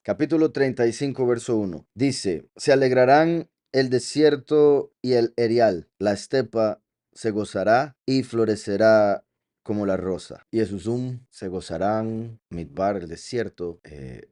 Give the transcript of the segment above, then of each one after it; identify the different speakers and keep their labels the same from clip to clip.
Speaker 1: Capítulo 35, verso 1. Dice, se alegrarán el desierto y el erial, la estepa se gozará y florecerá como la rosa. Y Esusum se gozarán, Midbar, el desierto,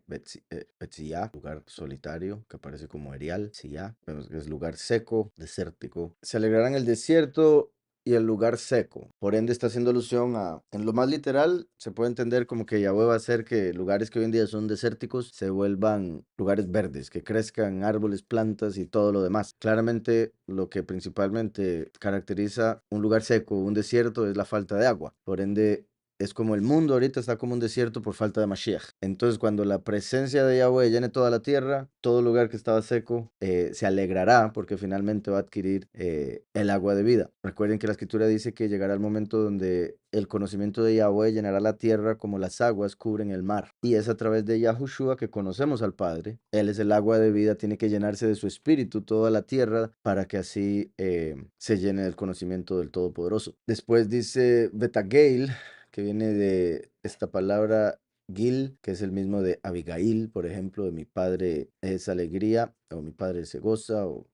Speaker 1: Betzia, lugar solitario, que aparece como erial, Sia, vemos que es lugar seco, desértico. Se alegrarán el desierto y el lugar seco. Por ende, está haciendo alusión a, en lo más literal, se puede entender como que Yahweh va a hacer que lugares que hoy en día son desérticos se vuelvan lugares verdes, que crezcan árboles, plantas y todo lo demás. Claramente, lo que principalmente caracteriza un lugar seco, un desierto, es la falta de agua. Por ende, es como el mundo ahorita está como un desierto por falta de Mashiach. Entonces, cuando la presencia de Yahweh llene toda la tierra, todo lugar que estaba seco se alegrará porque finalmente va a adquirir el agua de vida. Recuerden que la escritura dice que llegará el momento donde el conocimiento de Yahweh llenará la tierra como las aguas cubren el mar. Y es a través de Yahushua que conocemos al Padre. Él es el agua de vida, tiene que llenarse de su espíritu toda la tierra para que así se llene del conocimiento del Todopoderoso. Después dice Betagail, que viene de esta palabra Gil, que es el mismo de Abigail, por ejemplo, de mi padre es alegría, o mi padre se goza, o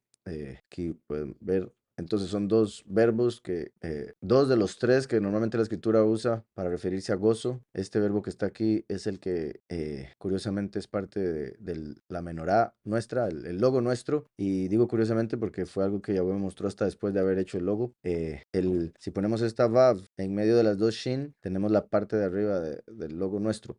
Speaker 1: aquí pueden ver. Entonces son dos verbos que, dos de los tres que normalmente la escritura usa para referirse a gozo. Este verbo que está aquí es el que curiosamente es parte de la menorá nuestra, el logo nuestro. Y digo curiosamente porque fue algo que Yahweh me mostró hasta después de haber hecho el logo. Si ponemos esta vav en medio de las dos shin, tenemos la parte de arriba del logo nuestro.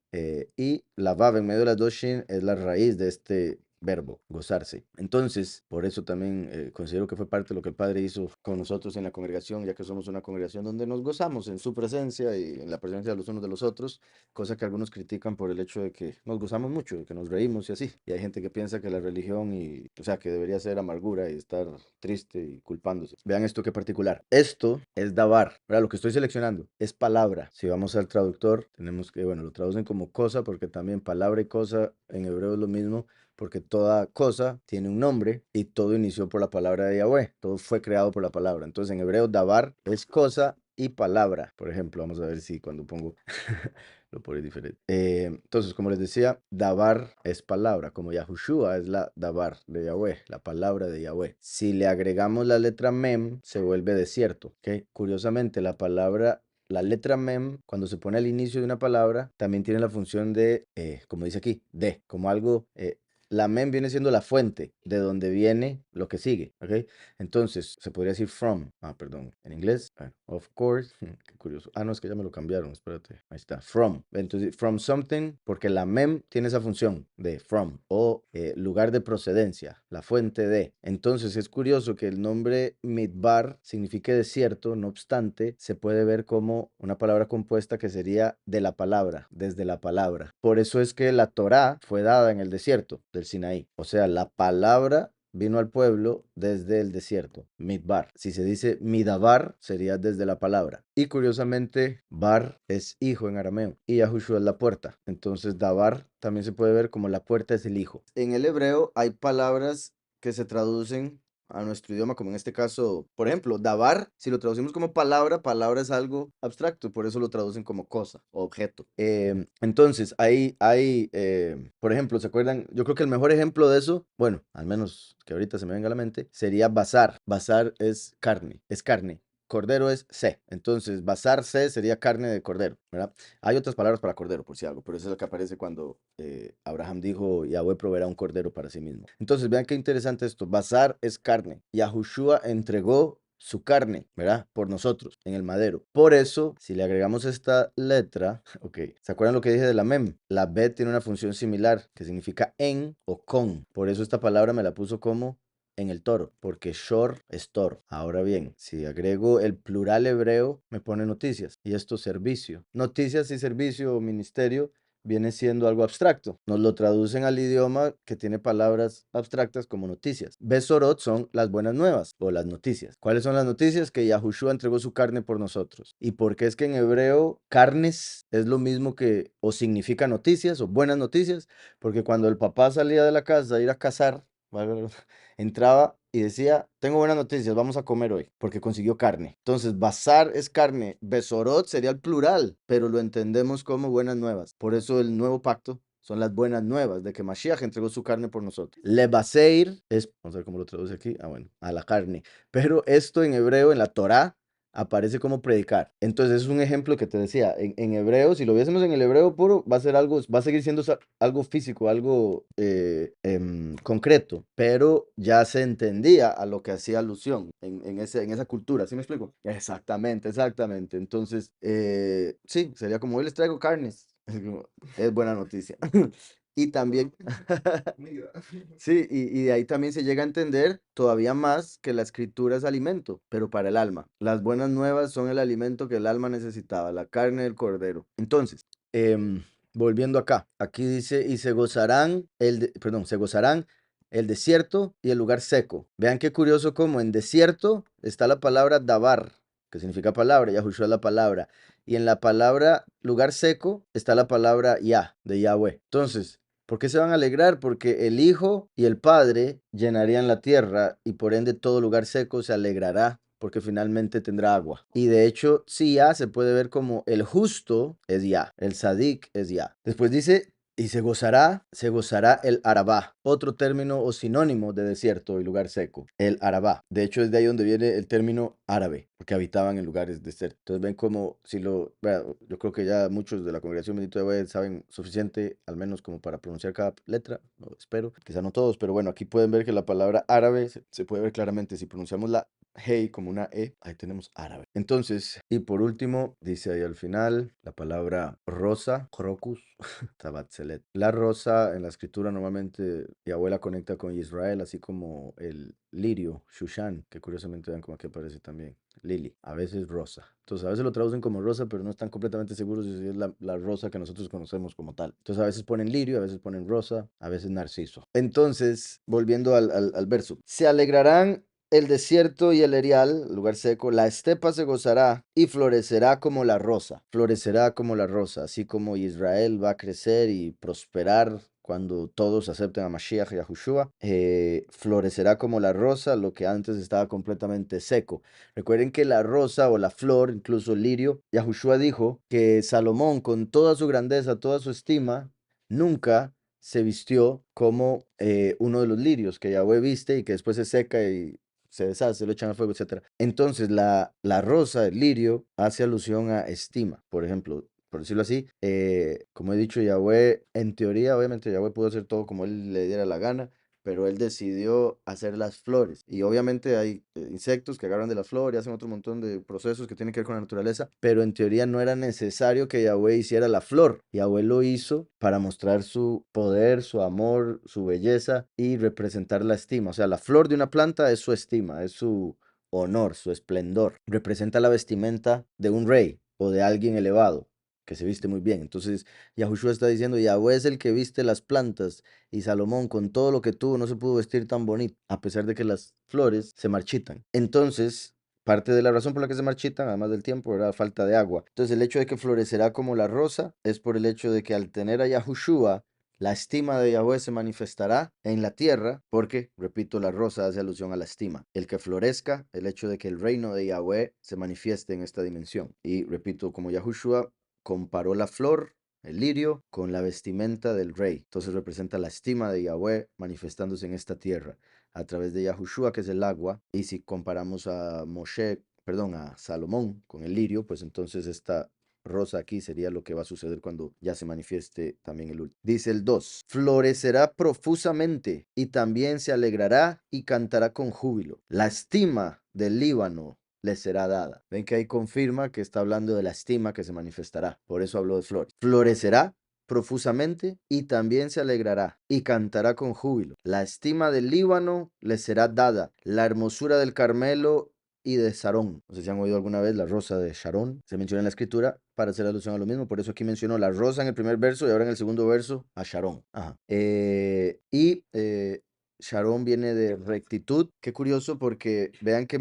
Speaker 1: Y la vav en medio de las dos shin es la raíz de este verbo, gozarse. Entonces, por eso también considero que fue parte de lo que el Padre hizo con nosotros en la congregación, ya que somos una congregación donde nos gozamos en su presencia y en la presencia de los unos de los otros, cosa que algunos critican por el hecho de que nos gozamos mucho, de que nos reímos y así. Y hay gente que piensa que la religión o sea, que debería ser amargura y estar triste y culpándose. Vean esto que particular. Esto es davar, ¿verdad? Lo que estoy seleccionando es palabra. Si vamos al traductor, tenemos que, bueno, lo traducen como cosa porque también palabra y cosa en hebreo es lo mismo, porque toda cosa tiene un nombre y todo inició por la palabra de Yahweh, todo fue creado por la palabra. Entonces en hebreo davar es cosa y palabra. Por ejemplo, vamos a ver si cuando pongo lo pone diferente. Entonces, como les decía, davar es palabra, como Yahushua es la davar de Yahweh, la palabra de Yahweh. Si le agregamos la letra mem, se vuelve desierto. ¿Okay? Curiosamente, la letra mem, cuando se pone al inicio de una palabra, también tiene la función de, como dice aquí, de, como algo, la mem viene siendo la fuente de donde viene lo que sigue, ¿ok? Entonces, se podría decir from, perdón, en inglés, of course, qué curioso. No, es que ya me lo cambiaron, espérate, ahí está, from. Entonces, from something, porque la mem tiene esa función de from, o lugar de procedencia, la fuente de. Entonces, es curioso que el nombre Midbar signifique desierto, no obstante, se puede ver como una palabra compuesta que sería de la palabra, desde la palabra. Por eso es que la Torá fue dada en el desierto del Sinaí. O sea, la palabra vino al pueblo desde el desierto, Midbar. Si se dice Midabar, sería desde la palabra. Y curiosamente, Bar es hijo en arameo y Yahushua es la puerta. Entonces, Dabar también se puede ver como la puerta es el hijo. En el hebreo hay palabras que se traducen a nuestro idioma, como en este caso, por ejemplo, davar, si lo traducimos como palabra, palabra es algo abstracto, por eso lo traducen como cosa o objeto. Entonces, por ejemplo, ¿se acuerdan? Yo creo que el mejor ejemplo de eso, bueno, al menos que ahorita se me venga a la mente, sería bazar. Bazar es carne, es carne. Cordero es C. Entonces, basar C sería carne de cordero, ¿verdad? Hay otras palabras para cordero, por si algo, pero eso es lo que aparece cuando Abraham dijo, Yahweh proveerá un cordero para sí mismo. Entonces, vean qué interesante esto. Basar es carne. Yahushua entregó su carne, ¿verdad? Por nosotros, en el madero. Por eso, si le agregamos esta letra, ok, ¿se acuerdan lo que dije de la mem? La bet tiene una función similar, que significa en o con. Por eso esta palabra me la puso como en el toro, porque shor es toro. Ahora bien, si agrego el plural hebreo, me pone noticias, y esto servicio. Noticias y servicio o ministerio viene siendo algo abstracto. Nos lo traducen al idioma que tiene palabras abstractas como noticias. Besorot son las buenas nuevas o las noticias. ¿Cuáles son las noticias? Que Yahushua entregó su carne por nosotros. ¿Y por qué es que en hebreo carnes es lo mismo que o significa noticias o buenas noticias? Porque cuando el papá salía de la casa a ir a cazar, entraba y decía, tengo buenas noticias, vamos a comer hoy, porque consiguió carne. Entonces, bazar es carne, besorot sería el plural, pero lo entendemos como buenas nuevas. Por eso el nuevo pacto son las buenas nuevas de que Mashiach entregó su carne por nosotros. Lebaseir es, vamos a ver cómo lo traduce aquí, bueno, a la carne. Pero esto en hebreo, en la Torá, aparece como predicar. Entonces es un ejemplo que te decía, en hebreo, si lo viésemos en el hebreo puro, va a ser algo, va a seguir siendo algo físico, algo concreto, pero ya se entendía a lo que hacía alusión en esa cultura, ¿sí me explico? Exactamente, exactamente. Entonces, sí, sería como hoy les traigo carnes. Es buena noticia. Y también, sí, y de ahí también se llega a entender todavía más que la escritura es alimento, pero para el alma. Las buenas nuevas son el alimento que el alma necesitaba, la carne del cordero. Entonces, volviendo acá, aquí dice, y se gozarán, se gozarán el desierto y el lugar seco. Vean qué curioso como en desierto está la palabra dabar, que significa palabra, Yahushua es la palabra. Y en la palabra lugar seco está la palabra Yah, de Yahweh. Entonces, ¿por qué se van a alegrar? Porque el Hijo y el Padre llenarían la tierra y por ende todo lugar seco se alegrará porque finalmente tendrá agua. Y de hecho, sí, ya se puede ver como el justo es ya, el sadik es ya. Después dice, y se gozará el Arabá, otro término o sinónimo de desierto y lugar seco, el Arabá. De hecho, es de ahí donde viene el término árabe, porque habitaban en lugares desiertos. Entonces ven como si bueno, yo creo que ya muchos de la congregación Bendito de Yahweh saben suficiente, al menos como para pronunciar cada letra, espero, quizá no todos, pero bueno, aquí pueden ver que la palabra árabe se puede ver claramente si pronunciamos la hey como una E, ahí tenemos árabe. Entonces, y por último, dice ahí al final la palabra rosa, crocus, tabatzelet. La rosa en la escritura normalmente Yahweh la conecta con Israel, así como el lirio, Shushan, que curiosamente vean como aquí aparece también. Lily, a veces rosa. Entonces a veces lo traducen como rosa, pero no están completamente seguros si es la rosa que nosotros conocemos como tal. Entonces a veces ponen lirio, a veces ponen rosa, a veces narciso. Entonces, volviendo al verso, se alegrarán el desierto y el erial, lugar seco, la estepa se gozará y florecerá como la rosa, así como Israel va a crecer y prosperar cuando todos acepten a Mashiach y a Yahushua, florecerá como la rosa, lo que antes estaba completamente seco. Recuerden que la rosa o la flor, incluso el lirio, Yahushua dijo que Salomón, con toda su grandeza, toda su estima, nunca se vistió como uno de los lirios que Yahweh viste y que después se seca y se deshace, lo echan al fuego, etcétera. Entonces, la rosa, el lirio, hace alusión a estima. Por ejemplo, por decirlo así, como he dicho, Yahweh, en teoría, obviamente, Yahweh pudo hacer todo como él le diera la gana, pero él decidió hacer las flores. Y obviamente hay insectos que agarran de la flor y hacen otro montón de procesos que tienen que ver con la naturaleza, pero en teoría no era necesario que Yahweh hiciera la flor. Yahweh lo hizo para mostrar su poder, su amor, su belleza y representar la estima. O sea, la flor de una planta es su estima, es su honor, su esplendor. Representa la vestimenta de un rey o de alguien elevado que se viste muy bien. Entonces, Yahushua está diciendo, Yahweh es el que viste las plantas y Salomón con todo lo que tuvo no se pudo vestir tan bonito, a pesar de que las flores se marchitan. Entonces, parte de la razón por la que se marchitan, además del tiempo, era falta de agua. Entonces, el hecho de que florecerá como la rosa es por el hecho de que al tener a Yahushua, la estima de Yahweh se manifestará en la tierra, porque, repito, la rosa hace alusión a la estima. El que florezca, el hecho de que el reino de Yahweh se manifieste en esta dimensión. Y repito, como Yahushua comparó la flor, el lirio, con la vestimenta del rey. Entonces representa la estima de Yahweh manifestándose en esta tierra a través de Yahushua, que es el agua. Y si comparamos a a Salomón con el lirio, pues entonces esta rosa aquí sería lo que va a suceder cuando ya se manifieste también el último. Dice el 2, florecerá profusamente y también se alegrará y cantará con júbilo. La estima del Líbano le será dada. Ven que ahí confirma que está hablando de la estima que se manifestará. Por eso habló de flores. Florecerá profusamente y también se alegrará y cantará con júbilo. La estima del Líbano le será dada. La hermosura del Carmelo y de Sarón. No sé si han oído alguna vez la rosa de Sharon. Se menciona en la escritura para hacer alusión a lo mismo. Por eso aquí mencionó la rosa en el primer verso y ahora en el segundo verso a Sharon. Ajá. Sharon viene de rectitud. Qué curioso porque vean que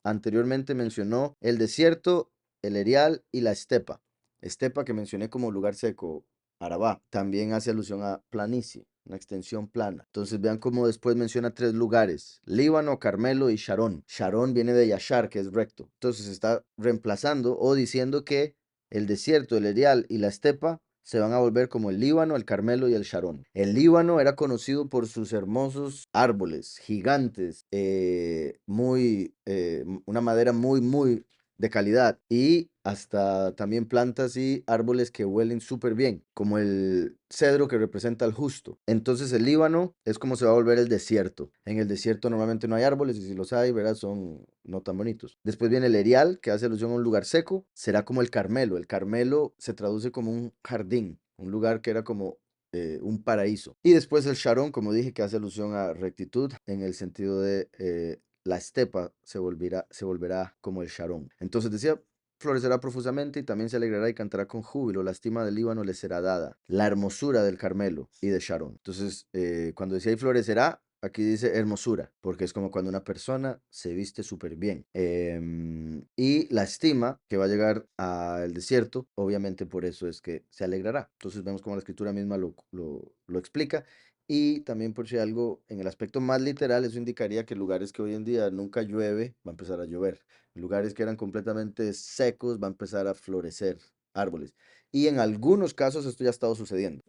Speaker 1: anteriormente mencionó el desierto, el erial y la estepa. Estepa que mencioné como lugar seco, Arabá, también hace alusión a planicie, una extensión plana. Entonces vean cómo después menciona tres lugares, Líbano, Carmelo y Sharon. Sharon viene de Yashar, que es recto. Entonces está reemplazando o diciendo que el desierto, el erial y la estepa se van a volver como el Líbano, el Carmelo y el Sharón. El Líbano era conocido por sus hermosos árboles gigantes, una madera muy de calidad y hasta también plantas y árboles que huelen súper bien, como el cedro que representa al justo. Entonces el Líbano es como se va a volver el desierto. En el desierto normalmente no hay árboles y si los hay, ¿verdad? Son no tan bonitos. Después viene el Erial, que hace alusión a un lugar seco, será como el Carmelo. El Carmelo se traduce como un jardín, un lugar que era como un paraíso. Y después el Sharon, como dije, que hace alusión a rectitud en el sentido de la estepa se volverá como el Sharon. Entonces decía, florecerá profusamente y también se alegrará y cantará con júbilo. La estima del Líbano le será dada. La hermosura del Carmelo y de Sharon. Entonces, cuando decía y florecerá, aquí dice hermosura, porque es como cuando una persona se viste súper bien. Y la estima que va a llegar al desierto, obviamente por eso es que se alegrará. Entonces vemos como la escritura misma lo explica. Y también por si algo, en el aspecto más literal, eso indicaría que lugares que hoy en día nunca llueve, va a empezar a llover. Lugares que eran completamente secos, va a empezar a florecer árboles. Y en algunos casos esto ya ha estado sucediendo.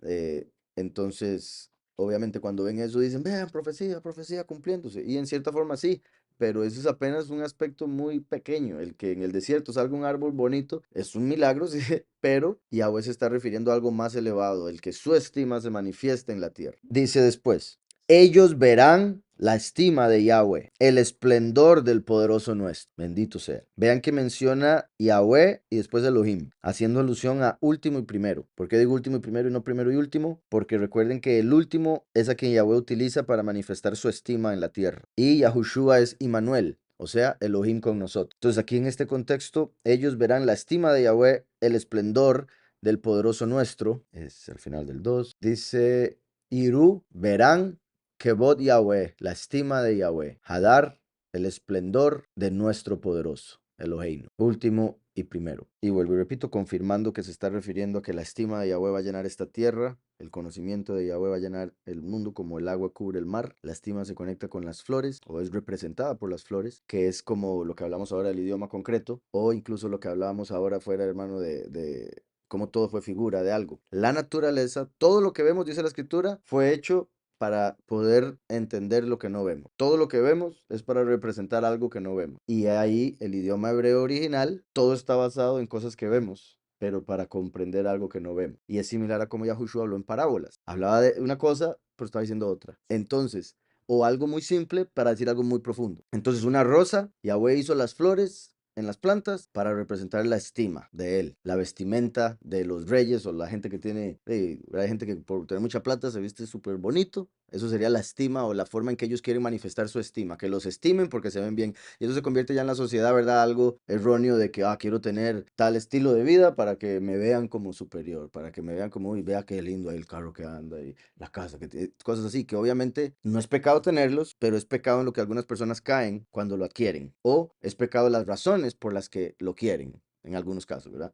Speaker 1: Entonces, obviamente cuando ven eso dicen, vean, profecía, profecía cumpliéndose. Y en cierta forma sí, pero eso es apenas un aspecto muy pequeño. El que en el desierto salga un árbol bonito es un milagro, sí, pero Yahweh se está refiriendo a algo más elevado, el que su estima se manifiesta en la tierra. Dice después, ellos verán la estima de Yahweh, el esplendor del poderoso nuestro. Bendito sea. Vean que menciona Yahweh y después Elohim, haciendo alusión a último y primero. ¿Por qué digo último y primero y no primero y último? Porque recuerden que el último es a quien Yahweh utiliza para manifestar su estima en la tierra. Y Yahushua es Immanuel, o sea, Elohim con nosotros. Entonces aquí en este contexto, ellos verán la estima de Yahweh, el esplendor del poderoso nuestro. Es al final del 2. Dice, Irú, verán Kebod Yahweh, la estima de Yahweh. Hadar, el esplendor de nuestro poderoso. Eloheinu. Último y primero. Y vuelvo y repito, confirmando que se está refiriendo a que la estima de Yahweh va a llenar esta tierra, el conocimiento de Yahweh va a llenar el mundo como el agua cubre el mar. La estima se conecta con las flores o es representada por las flores, que es como lo que hablamos ahora del idioma concreto o incluso lo que hablábamos ahora fuera, hermano, de cómo todo fue figura de algo. La naturaleza, todo lo que vemos, dice la escritura, fue hecho para poder entender lo que no vemos. Todo lo que vemos es para representar algo que no vemos. Y ahí el idioma hebreo original, todo está basado en cosas que vemos, pero para comprender algo que no vemos. Y es similar a como Yahushua habló en parábolas. Hablaba de una cosa, pero estaba diciendo otra. Entonces, o algo muy simple para decir algo muy profundo. Entonces, una rosa, Yahweh hizo las flores en las plantas para representar la estima de él, la vestimenta de los reyes o la gente que tiene, hay gente que por tener mucha plata se viste súper bonito, eso sería la estima o la forma en que ellos quieren manifestar su estima, que los estimen porque se ven bien. Y eso se convierte ya en la sociedad, ¿verdad? Algo erróneo de que, quiero tener tal estilo de vida para que me vean como superior, para que me vean como, uy, vea qué lindo ahí el carro que anda y la casa, que tiene, cosas así, que obviamente no es pecado tenerlos, pero es pecado en lo que algunas personas caen cuando lo adquieren. O es pecado las razones por las que lo quieren en algunos casos, ¿verdad?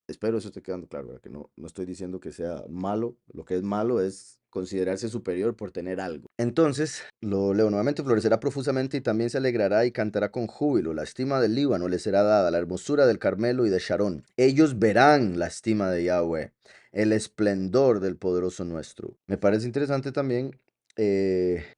Speaker 1: Espero eso esté quedando claro, ¿verdad? Que no estoy diciendo que sea malo, lo que es malo es considerarse superior por tener algo. Entonces, lo leo nuevamente, florecerá profusamente y también se alegrará y cantará con júbilo. La estima del Líbano le será dada, la hermosura del Carmelo y de Sharón. Ellos verán la estima de Yahweh, el esplendor del poderoso nuestro. Me parece interesante también,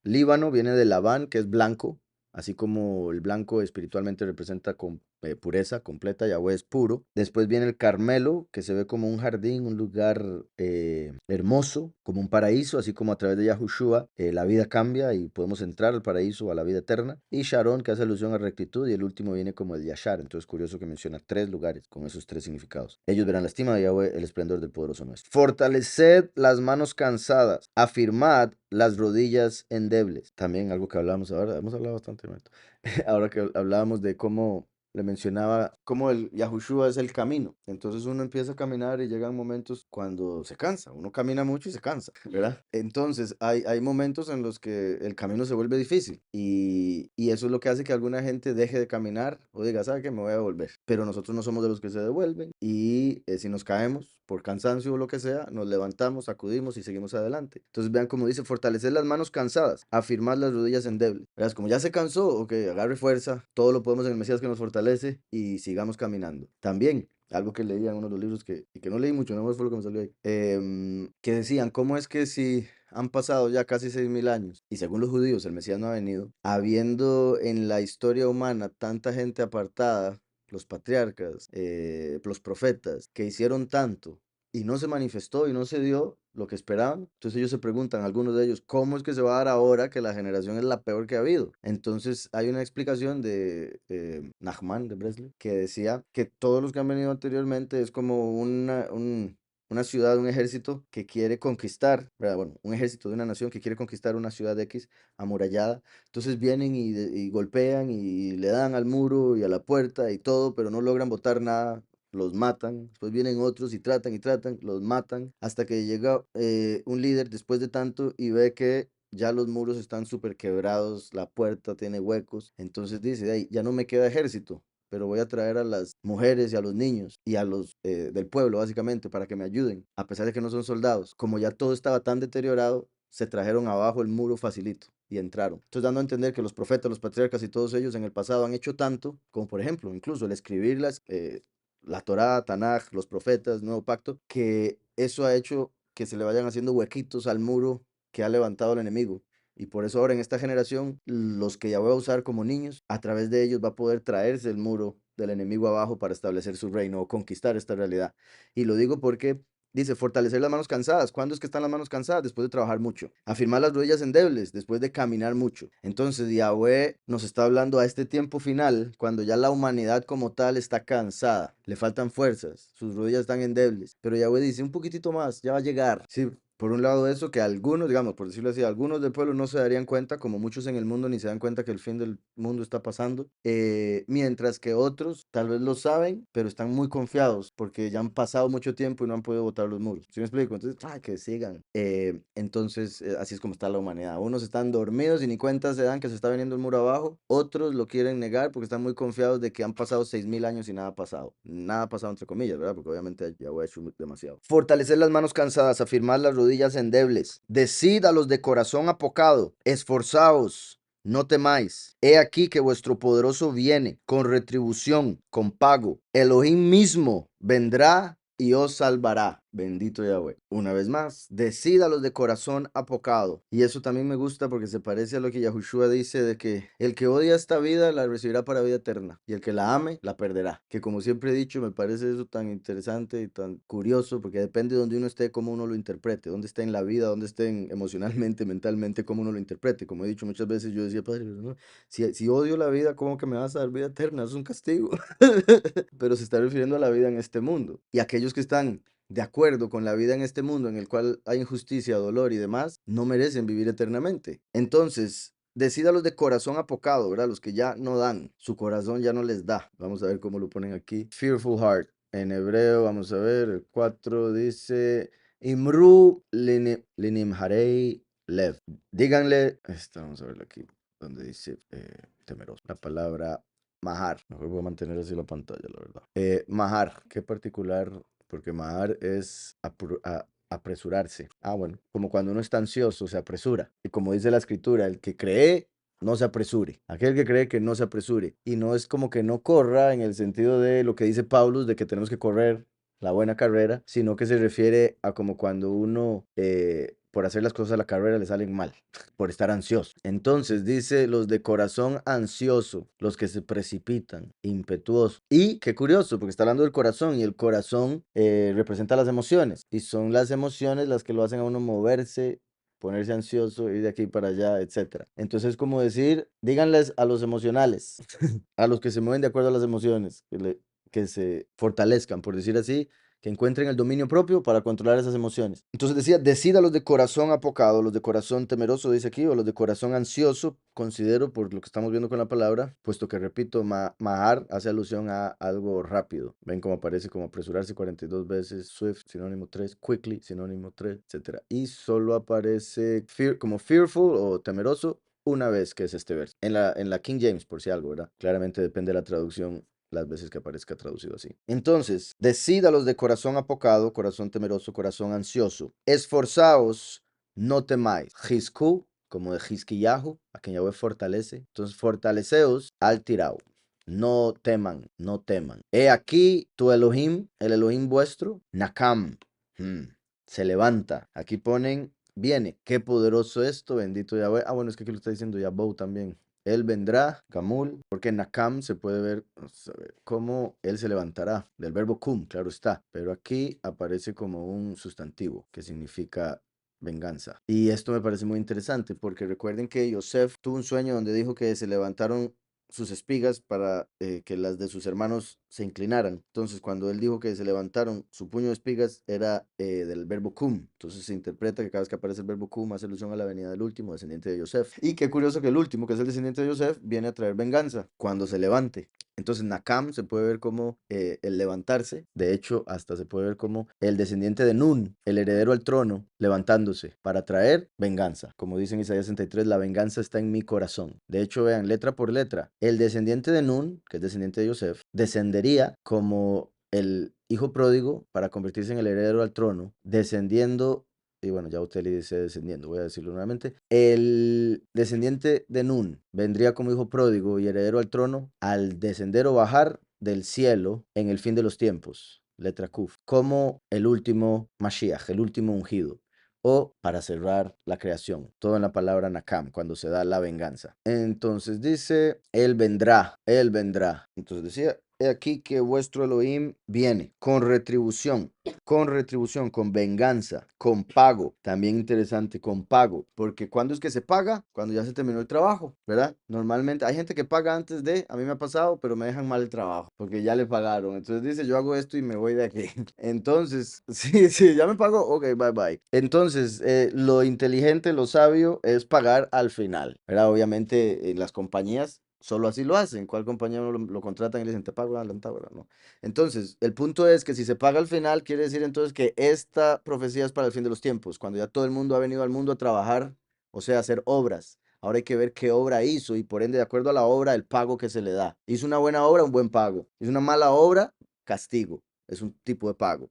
Speaker 1: Líbano viene de Labán, que es blanco, así como el blanco espiritualmente representa con pureza completa, Yahweh es puro. Después viene el Carmelo, que se ve como un jardín, un lugar hermoso, como un paraíso, así como a través de Yahushua la vida cambia y podemos entrar al paraíso o a la vida eterna. Y Sharon, que hace alusión a rectitud, y el último viene como el Yashar. Entonces, curioso que menciona 3 lugares con esos 3 significados. Ellos verán la estima de Yahweh, el esplendor del poderoso nuestro. Fortaleced las manos cansadas, afirmad las rodillas endebles. También algo que hablamos ahora, hemos hablado bastante, hermano. Ahora que hablábamos de cómo le mencionaba cómo el Yahushua es el camino. Entonces uno empieza a caminar y llegan momentos cuando se cansa. Uno camina mucho y se cansa, ¿verdad? Entonces hay momentos en los que el camino se vuelve difícil y eso es lo que hace que alguna gente deje de caminar o diga, ¿sabe qué? Me voy a devolver. Pero nosotros no somos de los que se devuelven y si nos caemos por cansancio o lo que sea, nos levantamos, acudimos y seguimos adelante. Entonces vean como dice, fortalecer las manos cansadas, afirmar las rodillas endebles. ¿Verdad? Como ya se cansó, ok, agarre fuerza, todo lo podemos en el Mesías que nos fortalece y sigamos caminando. También algo que leía en uno de los libros y que no leí mucho, nada más fue lo que me salió ahí, que decían, ¿cómo es que si han pasado ya casi 6000 años y según los judíos el Mesías no ha venido, habiendo en la historia humana tanta gente apartada, los patriarcas, los profetas, que hicieron tanto y no se manifestó y no se dio lo que esperaban? Entonces ellos se preguntan, algunos de ellos, ¿cómo es que se va a dar ahora que la generación es la peor que ha habido? Entonces hay una explicación de Nachman de Breslev que decía que todos los que han venido anteriormente es como una ciudad, un ejército que quiere conquistar, ¿verdad? Bueno, un ejército de una nación que quiere conquistar una ciudad X amurallada. Entonces vienen y golpean y le dan al muro y a la puerta y todo, pero no logran botar nada, los matan. Después vienen otros y tratan, los matan, hasta que llega un líder después de tanto y ve que ya los muros están súper quebrados, la puerta tiene huecos. Entonces dice, "Ey, ya no me queda ejército, pero voy a traer a las mujeres y a los niños y a los del pueblo, básicamente, para que me ayuden, a pesar de que no son soldados. Como ya todo estaba tan deteriorado, se trajeron abajo el muro facilito y entraron. Entonces, dando a entender que los profetas, los patriarcas y todos ellos en el pasado han hecho tanto, como por ejemplo, incluso el escribir la Torá, Tanaj, los profetas, Nuevo Pacto, que eso ha hecho que se le vayan haciendo huequitos al muro que ha levantado el enemigo. Y por eso ahora en esta generación, los que ya voy a usar como niños, a través de ellos va a poder traerse el muro del enemigo abajo para establecer su reino o conquistar esta realidad. Y lo digo porque dice, fortalecer las manos cansadas. ¿Cuándo es que están las manos cansadas? Después de trabajar mucho. Afirmar las rodillas endebles, después de caminar mucho. Entonces, Yahweh nos está hablando a este tiempo final, cuando ya la humanidad como tal está cansada, le faltan fuerzas, sus rodillas están endebles. Pero Yahweh dice, un poquitito más, ya va a llegar. Sí, por un lado eso, que algunos, digamos, por decirlo así, algunos del pueblo no se darían cuenta, como muchos en el mundo ni se dan cuenta que el fin del mundo está pasando, mientras que otros tal vez lo saben, pero están muy confiados porque ya han pasado mucho tiempo y no han podido botar los muros. ¿Sí me explico? Entonces, que sigan. Entonces, así es como está la humanidad. Unos están dormidos y ni cuenta se dan que se está viniendo el muro abajo, otros lo quieren negar porque están muy confiados de que han pasado 6000 años y nada ha pasado. Nada ha pasado entre comillas, ¿verdad? Porque obviamente ya voy a hecho demasiado. Fortalecer las manos cansadas, afirmar las rodillas endebles. Decid a los de corazón apocado, esforzaos, no temáis. He aquí que vuestro poderoso viene con retribución, con pago. Elohim mismo vendrá y os salvará. Bendito Yahweh. Una vez más, decida los de corazón apocado. Y eso también me gusta porque se parece a lo que Yahushua dice de que el que odia esta vida la recibirá para vida eterna y el que la ame la perderá. Que como siempre he dicho, me parece eso tan interesante y tan curioso porque depende de donde uno esté, cómo uno lo interprete, dónde esté en la vida, dónde esté emocionalmente, mentalmente, cómo uno lo interprete. Como he dicho muchas veces, yo decía, padre, ¿no? Si odio la vida, ¿cómo que me vas a dar vida eterna? Es un castigo. Pero se está refiriendo a la vida en este mundo. Y aquellos que están de acuerdo con la vida en este mundo en el cual hay injusticia, dolor y demás, no merecen vivir eternamente. Entonces, decídalos de corazón apocado, ¿verdad? Los que ya no dan, su corazón ya no les da. Vamos a ver cómo lo ponen aquí. Fearful heart. En hebreo, vamos a ver, el 4 dice, Imru linimharei lev. Díganle, vamos a verlo aquí, donde dice temeroso. La palabra mahar. Mejor voy a mantener así la pantalla, la verdad. Mahar, qué particular, porque mahar es apresurarse. Ah, bueno, como cuando uno está ansioso, se apresura. Y como dice la escritura, el que cree, no se apresure. Aquel que cree que no se apresure. Y no es como que no corra en el sentido de lo que dice Pablo, de que tenemos que correr la buena carrera, sino que se refiere a como cuando uno, por hacer las cosas a la carrera, le salen mal, por estar ansioso. Entonces dice los de corazón ansioso, los que se precipitan, impetuosos. Y qué curioso, porque está hablando del corazón y el corazón representa las emociones. Y son las emociones las que lo hacen a uno moverse, ponerse ansioso, ir de aquí para allá, etcétera. Entonces, como decir, díganles a los emocionales, a los que se mueven de acuerdo a las emociones, que se fortalezcan, por decir así, que encuentren el dominio propio para controlar esas emociones. Entonces decía, decida los de corazón apocado, los de corazón temeroso, dice aquí, o los de corazón ansioso, considero por lo que estamos viendo con la palabra, puesto que repito, mahar hace alusión a algo rápido. Ven cómo aparece como apresurarse 42 veces, swift, sinónimo 3, quickly, sinónimo 3, etcétera. Y solo aparece como fearful o temeroso una vez, que es este verso. En la King James, por si algo, ¿verdad? Claramente depende de la traducción las veces que aparezca traducido así. Entonces, decídalos de corazón apocado, corazón temeroso, corazón ansioso. Esforzaos, no temáis. Jizku, como de Jizkiyahu, a quien Yahweh fortalece. Entonces, fortaleceos al tirao. no teman, no teman. He aquí tu Elohim, el Elohim vuestro, Nakam, mm, se levanta. Aquí ponen, viene. Qué poderoso esto, bendito Yahweh. Ah, bueno, es que aquí lo está diciendo Yahweh también. Él vendrá, Gamul, porque en Nakam se puede ver cómo él se levantará, del verbo kum, claro está, pero aquí aparece como un sustantivo que significa venganza. Y esto me parece muy interesante porque recuerden que Yosef tuvo un sueño donde dijo que se levantaron sus espigas para que las de sus hermanos se inclinaran. Entonces, cuando él dijo que se levantaron, su puño de espigas era del verbo cum. Entonces se interpreta que cada vez que aparece el verbo cum hace alusión a la venida del último descendiente de Yosef. Y qué curioso que el último, que es el descendiente de Yosef, viene a traer venganza cuando se levante. Entonces, Nakam se puede ver como el levantarse. De hecho, hasta se puede ver como el descendiente de Nun, el heredero al trono, levantándose para traer venganza. Como dice en Isaías 63, la venganza está en mi corazón. De hecho, vean, letra por letra, el descendiente de Nun, que es descendiente de Yosef, descendería como el hijo pródigo para convertirse en el heredero al trono, descendiendo. Y bueno, ya usted le dice descendiendo, voy a decirlo nuevamente. El descendiente de Nun vendría como hijo pródigo y heredero al trono al descender o bajar del cielo en el fin de los tiempos, letra Kuf, como el último Mashiach, el último ungido, o para cerrar la creación, todo en la palabra Nakam, cuando se da la venganza. Entonces dice, él vendrá, él vendrá. Entonces decía, he aquí que vuestro Elohim viene con retribución, con venganza, con pago. También interesante, con pago. Porque ¿cuándo es que se paga? Cuando ya se terminó el trabajo, ¿verdad? Normalmente hay gente que paga antes de, a mí me ha pasado, pero me dejan mal el trabajo, porque ya le pagaron. Entonces dice, yo hago esto y me voy de aquí. Entonces, sí, sí, ya me pagó, ok, bye bye. Entonces, lo inteligente, lo sabio es pagar al final, ¿verdad? Obviamente, en las compañías solo así lo hacen. ¿Cuál compañía lo contratan y le dicen, te pago adelantado? ¿Verdad? No. Entonces, el punto es que si se paga al final, quiere decir entonces que esta profecía es para el fin de los tiempos, cuando ya todo el mundo ha venido al mundo a trabajar, o sea, a hacer obras. Ahora hay que ver qué obra hizo y por ende, de acuerdo a la obra, el pago que se le da. Hizo una buena obra, un buen pago. Hizo una mala obra, castigo. Es un tipo de pago.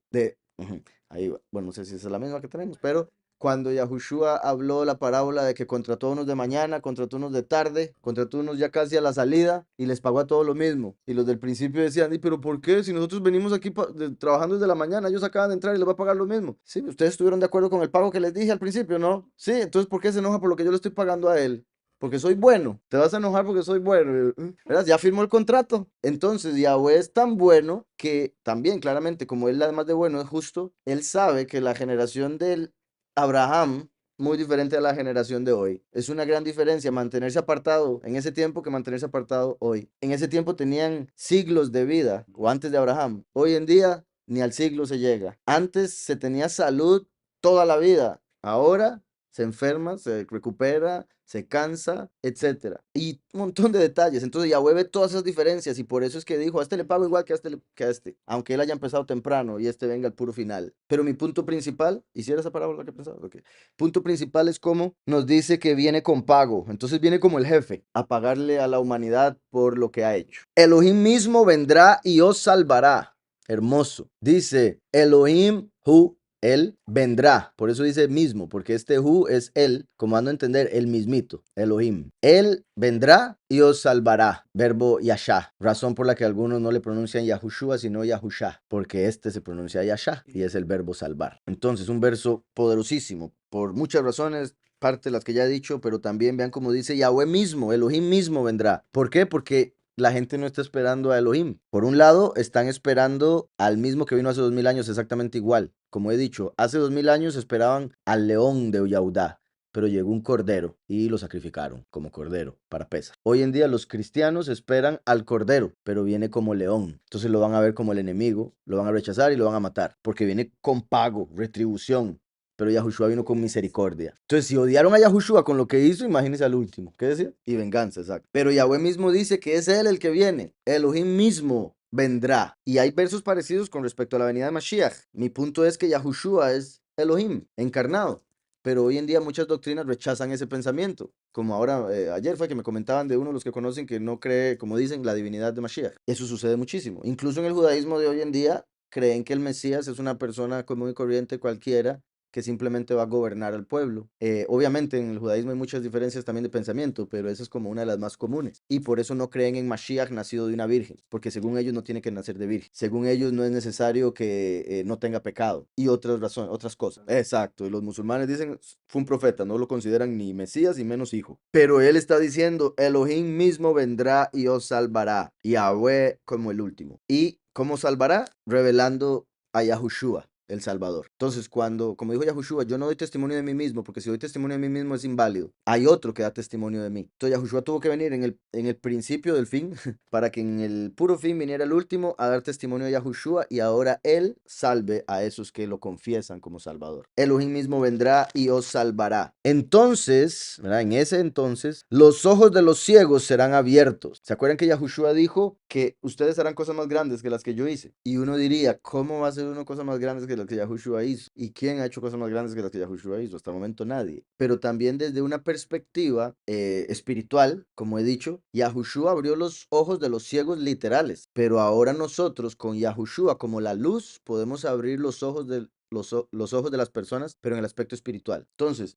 Speaker 1: Ahí va. Bueno, no sé si esa es la misma que tenemos, pero cuando Yahushua habló la parábola de que contrató unos de mañana, contrató unos de tarde, contrató unos ya casi a la salida y les pagó a todos lo mismo. Y los del principio decían, "¿Y pero por qué? Si nosotros venimos aquí trabajando desde la mañana, ellos acaban de entrar y les va a pagar lo mismo." Sí, ustedes estuvieron de acuerdo con el pago que les dije al principio, ¿no? Sí, entonces ¿por qué se enoja por lo que yo le estoy pagando a él? Porque soy bueno. Te vas a enojar porque soy bueno. ¿Verdad? Ya firmó el contrato. Entonces, Yahweh es tan bueno que también, claramente, como él además de bueno es justo, él sabe que la generación del Abraham, muy diferente a la generación de hoy. Es una gran diferencia mantenerse apartado en ese tiempo que mantenerse apartado hoy. En ese tiempo tenían siglos de vida, o antes de Abraham. Hoy en día ni al siglo se llega. Antes se tenía salud toda la vida. Ahora se enferma, se recupera, se cansa, etcétera. Y un montón de detalles. Entonces Yahweh ve todas esas diferencias y por eso es que dijo, a este le pago igual que a este, que a este, aunque él haya empezado temprano y este venga al puro final. Pero mi punto principal, ¿hiciera esa parábola que pensaba? Ok. Punto principal es cómo nos dice que viene con pago. Entonces viene como el jefe a pagarle a la humanidad por lo que ha hecho. Elohim mismo vendrá y os salvará. Hermoso. Dice Elohim who él vendrá, por eso dice mismo, porque este Hu es él, como dando a entender, el mismito, Elohim. Él vendrá y os salvará, verbo Yashá, razón por la que algunos no le pronuncian Yahushua, sino Yahusha, porque este se pronuncia Yashá y es el verbo salvar. Entonces, un verso poderosísimo, por muchas razones, parte de las que ya he dicho, pero también vean como dice Yahweh mismo, Elohim mismo vendrá. ¿Por qué? Porque la gente no está esperando a Elohim. Por un lado, están esperando al mismo que vino hace 2000 años exactamente igual. Como he dicho, hace 2000 años esperaban al león de Yaudá, pero llegó un cordero y lo sacrificaron como cordero para Pesaj. Hoy en día los cristianos esperan al cordero, pero viene como león. Entonces lo van a ver como el enemigo, lo van a rechazar y lo van a matar, porque viene con pago, retribución. Pero Yahushua vino con misericordia. Entonces, si odiaron a Yahushua con lo que hizo, imagínense al último. ¿Qué decía? Y venganza, exacto. Pero Yahweh mismo dice que es él el que viene. Elohim mismo vendrá. Y hay versos parecidos con respecto a la venida de Mashiach. Mi punto es que Yahushua es Elohim, encarnado. Pero hoy en día muchas doctrinas rechazan ese pensamiento. Como ahora, ayer fue que me comentaban de uno de los que conocen que no cree, como dicen, la divinidad de Mashiach. Eso sucede muchísimo. Incluso en el judaísmo de hoy en día creen que el Mesías es una persona común y corriente cualquiera que simplemente va a gobernar al pueblo. Obviamente en el judaísmo hay muchas diferencias también de pensamiento, pero esa es como una de las más comunes. Y por eso no creen en Mashiach nacido de una virgen, porque según ellos no tiene que nacer de virgen. Según ellos no es necesario que no tenga pecado y otras razones, otras cosas. Exacto, y los musulmanes dicen, fue un profeta, no lo consideran ni Mesías y menos hijo. Pero él está diciendo, Elohim mismo vendrá y os salvará, y Yahweh como el último. ¿Y cómo salvará? Revelando a Yahushua, el Salvador. Entonces, como dijo Yahushua, yo no doy testimonio de mí mismo, porque si doy testimonio de mí mismo es inválido. Hay otro que da testimonio de mí. Entonces, Yahushua tuvo que venir en el principio del fin, para que en el puro fin viniera el último a dar testimonio de Yahushua, y ahora él salve a esos que lo confiesan como Salvador. Elohim mismo vendrá y os salvará. Entonces, ¿verdad? En ese entonces, los ojos de los ciegos serán abiertos. ¿Se acuerdan que Yahushua dijo que ustedes harán cosas más grandes que las que yo hice? Y uno diría, ¿cómo va a ser uno cosas más grandes que las que Yahushua hizo? ¿Y quién ha hecho cosas más grandes que las que Yahushua hizo? Hasta el momento nadie. Pero también desde una perspectiva espiritual, como he dicho, Yahushua abrió los ojos de los ciegos literales. Pero ahora nosotros con Yahushua como la luz podemos abrir los ojos los ojos de las personas, pero en el aspecto espiritual. Entonces,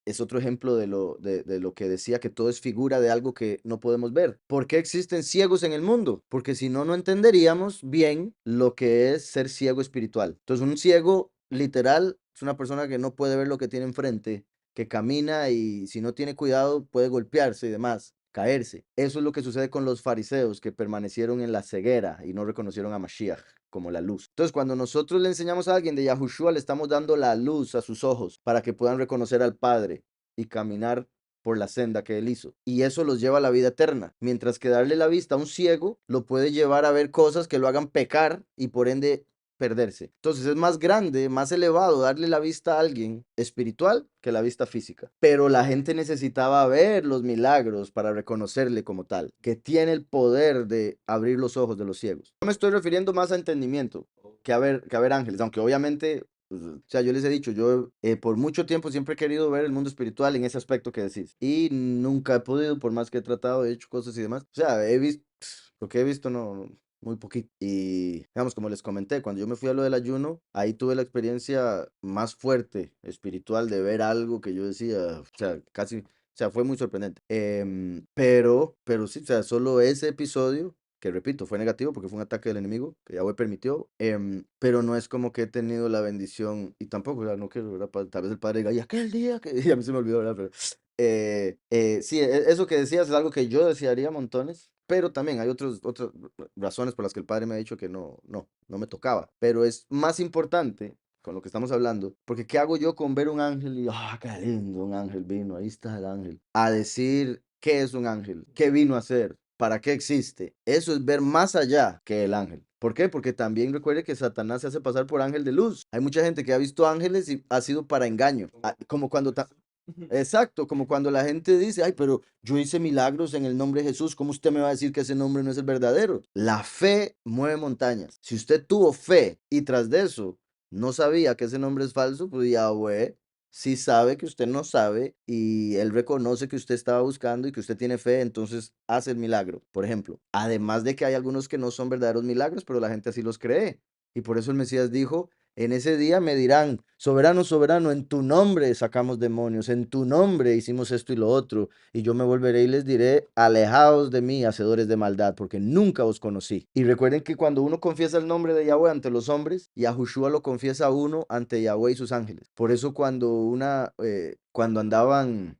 Speaker 1: es otro ejemplo de lo que decía, que todo es figura de algo que no podemos ver. ¿Por qué existen ciegos en el mundo? Porque si no, no entenderíamos bien lo que es ser ciego espiritual. Entonces, un ciego literal es una persona que no puede ver lo que tiene enfrente, que camina y si no tiene cuidado puede golpearse y demás, caerse. Eso es lo que sucede con los fariseos, que permanecieron en la ceguera y no reconocieron a Mashiach como la luz. Entonces, cuando nosotros le enseñamos a alguien de Yahushua, le estamos dando la luz a sus ojos para que puedan reconocer al Padre y caminar por la senda que él hizo. Y eso los lleva a la vida eterna. Mientras que darle la vista a un ciego lo puede llevar a ver cosas que lo hagan pecar y por ende perderse. Entonces es más grande, más elevado darle la vista a alguien espiritual que la vista física. Pero la gente necesitaba ver los milagros para reconocerle como tal, que tiene el poder de abrir los ojos de los ciegos. No me estoy refiriendo más a entendimiento que a ver ángeles, aunque obviamente pues, o sea, yo les he dicho, yo por mucho tiempo siempre he querido ver el mundo espiritual en ese aspecto que decís. Y nunca he podido, por más que he tratado, he hecho cosas y demás. O sea, he visto, lo que he visto no, muy poquito. Y digamos, como les comenté, cuando yo me fui a lo del ayuno, ahí tuve la experiencia más fuerte espiritual de ver algo que yo decía, o sea, casi, o sea, fue muy sorprendente. Pero sí, o sea, solo ese episodio, que repito, fue negativo porque fue un ataque del enemigo, que Yahweh permitió, pero no es como que he tenido la bendición, y tampoco, o sea, no quiero, ¿verdad? Tal vez el padre diga, y aquel día que, y a mí se me olvidó, ¿verdad? Pero sí, eso que decías es algo que yo desearía montones, pero también hay otras razones por las que el padre me ha dicho que no me tocaba, pero es más importante con lo que estamos hablando, porque ¿qué hago yo con ver un ángel y, qué lindo, un ángel vino, ahí está el ángel, a decir qué es un ángel, qué vino a hacer, para qué existe? Eso es ver más allá que el ángel. ¿Por qué? Porque también recuerde que Satanás se hace pasar por ángel de luz. Hay mucha gente que ha visto ángeles y ha sido para engaño, como cuando exacto, como cuando la gente dice, ay, pero yo hice milagros en el nombre de Jesús, ¿cómo usted me va a decir que ese nombre no es el verdadero? La fe mueve montañas. Si usted tuvo fe y tras de eso no sabía que ese nombre es falso, pues Yahweh sí sabe que usted no sabe y él reconoce que usted estaba buscando y que usted tiene fe, entonces hace el milagro, por ejemplo. Además de que hay algunos que no son verdaderos milagros, pero la gente así los cree. Y por eso el Mesías dijo, en ese día me dirán, soberano, soberano, en tu nombre sacamos demonios, en tu nombre hicimos esto y lo otro, y yo me volveré y les diré, alejaos de mí, hacedores de maldad, porque nunca os conocí. Y recuerden que cuando uno confiesa el nombre de Yahweh ante los hombres, Yahushua lo confiesa a uno ante Yahweh y sus ángeles. Por eso cuando andaban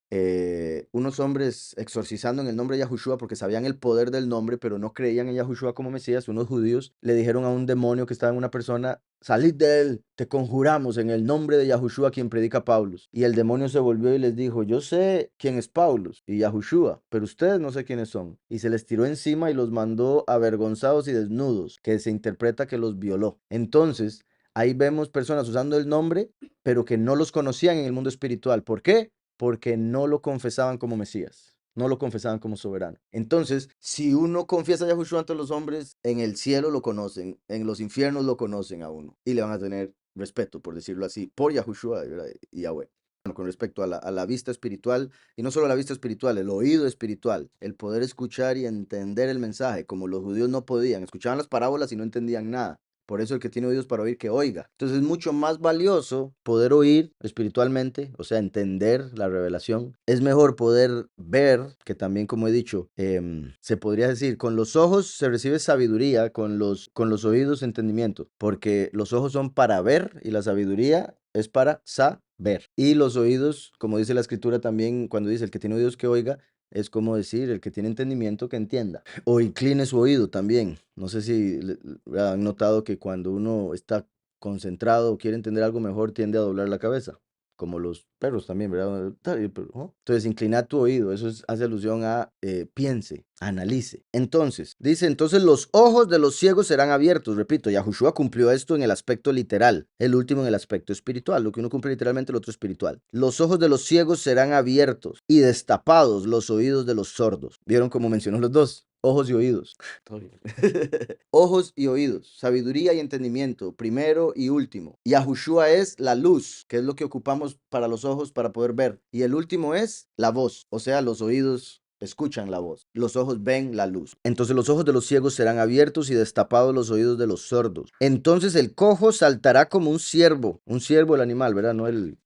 Speaker 1: unos hombres exorcizando en el nombre de Yahushua porque sabían el poder del nombre, pero no creían en Yahushua como Mesías, unos judíos le dijeron a un demonio que estaba en una persona, salid de él, te conjuramos en el nombre de Yahushua quien predica Paulus. Y el demonio se volvió y les dijo, yo sé quién es Paulus y Yahushua, pero ustedes no sé quiénes son. Y se les tiró encima y los mandó avergonzados y desnudos, que se interpreta que los violó. Entonces, ahí vemos personas usando el nombre, pero que no los conocían en el mundo espiritual. ¿Por qué? Porque no lo confesaban como Mesías. No lo confesaban como soberano. Entonces, si uno confiesa a Yahushua ante los hombres, en el cielo lo conocen, en los infiernos lo conocen a uno y le van a tener respeto, por decirlo así, por Yahushua, ¿verdad? Y Yahweh. Bueno, con respecto a la vista espiritual, y no solo la vista espiritual, el oído espiritual, el poder escuchar y entender el mensaje, como los judíos no podían, escuchaban las parábolas y no entendían nada, Por eso el que tiene oídos para oír, que oiga. Entonces es mucho más valioso poder oír espiritualmente, o sea, entender la revelación. Es mejor poder ver, que también, como he dicho, se podría decir, con los ojos se recibe sabiduría, con los oídos entendimiento, porque los ojos son para ver y la sabiduría es para saber. Y los oídos, como dice la escritura también, cuando dice el que tiene oídos que oiga, es como decir el que tiene entendimiento que entienda. O incline su oído también. No sé si han notado que cuando uno está concentrado o quiere entender algo mejor, tiende a doblar la cabeza. Como los perros también, ¿verdad? ¿No? Entonces, inclina tu oído. Eso hace alusión a piense, analice. Entonces, dice, entonces los ojos de los ciegos serán abiertos. Repito, Yahushua cumplió esto en el aspecto literal, el último en el aspecto espiritual. Lo que uno cumple literalmente, el otro espiritual. Los ojos de los ciegos serán abiertos y destapados los oídos de los sordos. ¿Vieron cómo mencionó los dos? Ojos y oídos. Ojos y oídos, sabiduría y entendimiento, primero y último. Yahushua es la luz, que es lo que ocupamos para los ojos para poder ver. Y el último es la voz, o sea, los oídos escuchan la voz, los ojos ven la luz. Entonces los ojos de los ciegos serán abiertos y destapados los oídos de los sordos. Entonces el cojo saltará como un ciervo el animal, ¿verdad? No el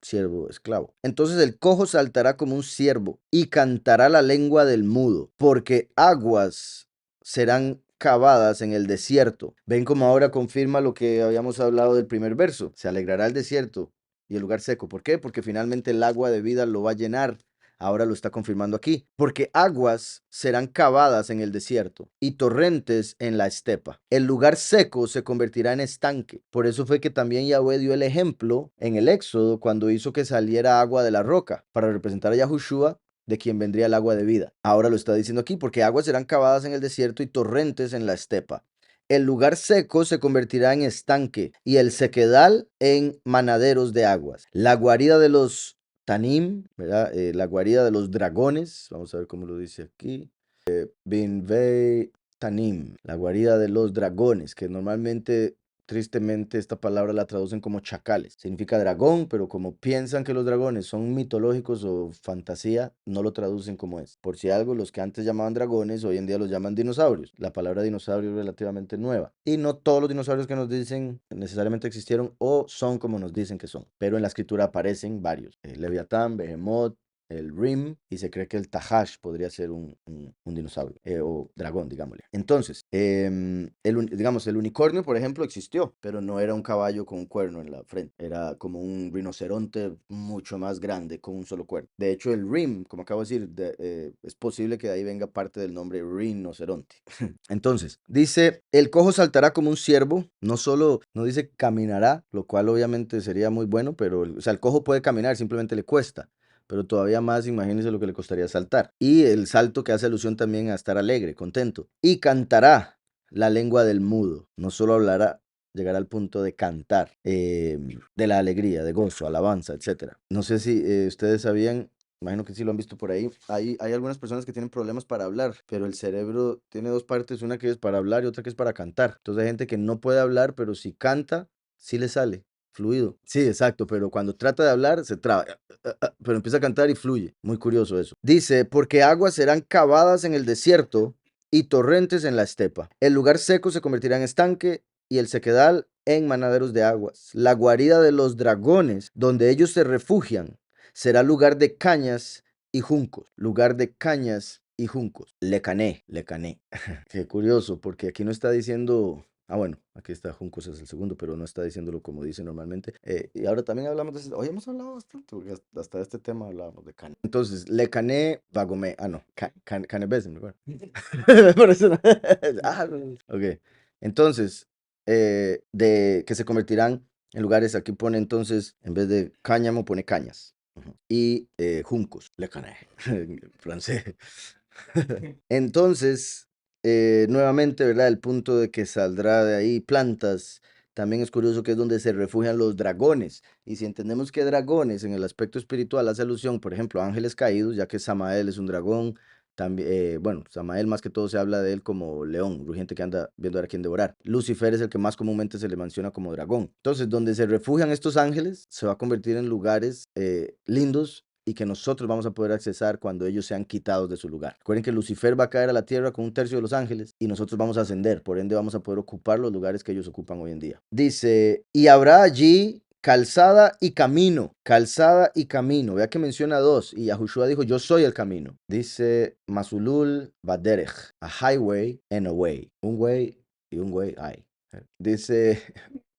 Speaker 1: siervo esclavo. Entonces el cojo saltará como un ciervo y cantará la lengua del mudo, porque aguas serán cavadas en el desierto. Ven como ahora confirma lo que habíamos hablado del primer verso. Se alegrará el desierto y el lugar seco. ¿Por qué? Porque finalmente el agua de vida lo va a llenar. Ahora lo está confirmando aquí. Porque aguas serán cavadas en el desierto y torrentes en la estepa. El lugar seco se convertirá en estanque. Por eso fue que también Yahweh dio el ejemplo en el Éxodo cuando hizo que saliera agua de la roca para representar a Yahushua, de quien vendría el agua de vida. Ahora lo está diciendo aquí, porque aguas serán cavadas en el desierto y torrentes en la estepa. El lugar seco se convertirá en estanque y el sequedal en manaderos de aguas. La guarida de los Tanim, ¿verdad? La guarida de los dragones, vamos a ver cómo lo dice aquí. Binvei Tanim, la guarida de los dragones, que normalmente, tristemente, esta palabra la traducen como chacales. Significa dragón, pero como piensan que los dragones son mitológicos o fantasía, no lo traducen como es. Por si algo, los que antes llamaban dragones, hoy en día los llaman dinosaurios. La palabra dinosaurio es relativamente nueva. Y no todos los dinosaurios que nos dicen necesariamente existieron o son como nos dicen que son. Pero en la escritura aparecen varios. Leviatán, Behemoth, el Rim, y se cree que el Tahash podría ser un dinosaurio, o dragón, digámosle. Entonces, digamos, el unicornio, por ejemplo, existió, pero no era un caballo con un cuerno en la frente, era como un rinoceronte mucho más grande con un solo cuerno. De hecho, el Rim, como acabo de decir, es posible que de ahí venga parte del nombre rinoceronte. Entonces, dice, el cojo saltará como un ciervo, no dice caminará, lo cual obviamente sería muy bueno, pero, o sea, el cojo puede caminar, simplemente le cuesta. Pero todavía más, imagínense lo que le costaría saltar. Y el salto que hace alusión también a estar alegre, contento. Y cantará la lengua del mudo. No solo hablará, llegará al punto de cantar, de la alegría, de gozo, alabanza, etcétera. No sé si ustedes sabían, imagino que sí lo han visto por ahí. Hay algunas personas que tienen problemas para hablar, pero el cerebro tiene dos partes, una que es para hablar y otra que es para cantar. Entonces hay gente que no puede hablar, pero si canta, sí le sale. Fluido. Sí, exacto, pero cuando trata de hablar se traba, pero empieza a cantar y fluye. Muy curioso eso. Dice, porque aguas serán cavadas en el desierto y torrentes en la estepa. El lugar seco se convertirá en estanque y el sequedal en manaderos de aguas. La guarida de los dragones, donde ellos se refugian, será lugar de cañas y juncos. Lugar de cañas y juncos. Lecané, lecané. Qué curioso, porque aquí no está diciendo... Ah, bueno, aquí está Juncos es el segundo, pero no está diciéndolo como dice normalmente. Y ahora también hablamos de... Hoy hemos hablado bastante, porque hasta este tema hablábamos de Cane. Entonces, Le Cané, Bagomé. Ah, no, Canebes, me acuerdo. Por eso no. Ah, no. Ok. Entonces, de que se convertirán en lugares, aquí pone entonces, en vez de cáñamo, pone cañas. Ujú. Y juncos, Le Cané, en francés. Entonces, nuevamente, ¿verdad? El punto de que saldrá de ahí plantas. También es curioso que es donde se refugian los dragones. Y si entendemos que dragones en el aspecto espiritual hace alusión, por ejemplo, a ángeles caídos, ya que Samael es un dragón. También, bueno, Samael más que todo se habla de él como león, rugiente que anda viendo a quién devorar. Lucifer es el que más comúnmente se le menciona como dragón. Entonces, donde se refugian estos ángeles, se va a convertir en lugares lindos y que nosotros vamos a poder accesar cuando ellos sean quitados de su lugar. Recuerden que Lucifer va a caer a la tierra con 1/3 de los ángeles y nosotros vamos a ascender, por ende vamos a poder ocupar los lugares que ellos ocupan hoy en día. Dice, y habrá allí calzada y camino, calzada y camino. Vea que menciona dos, y Yahushua dijo, yo soy el camino. Dice, Masulul Baderech, a highway and a way. Un way y un way hay. Dice,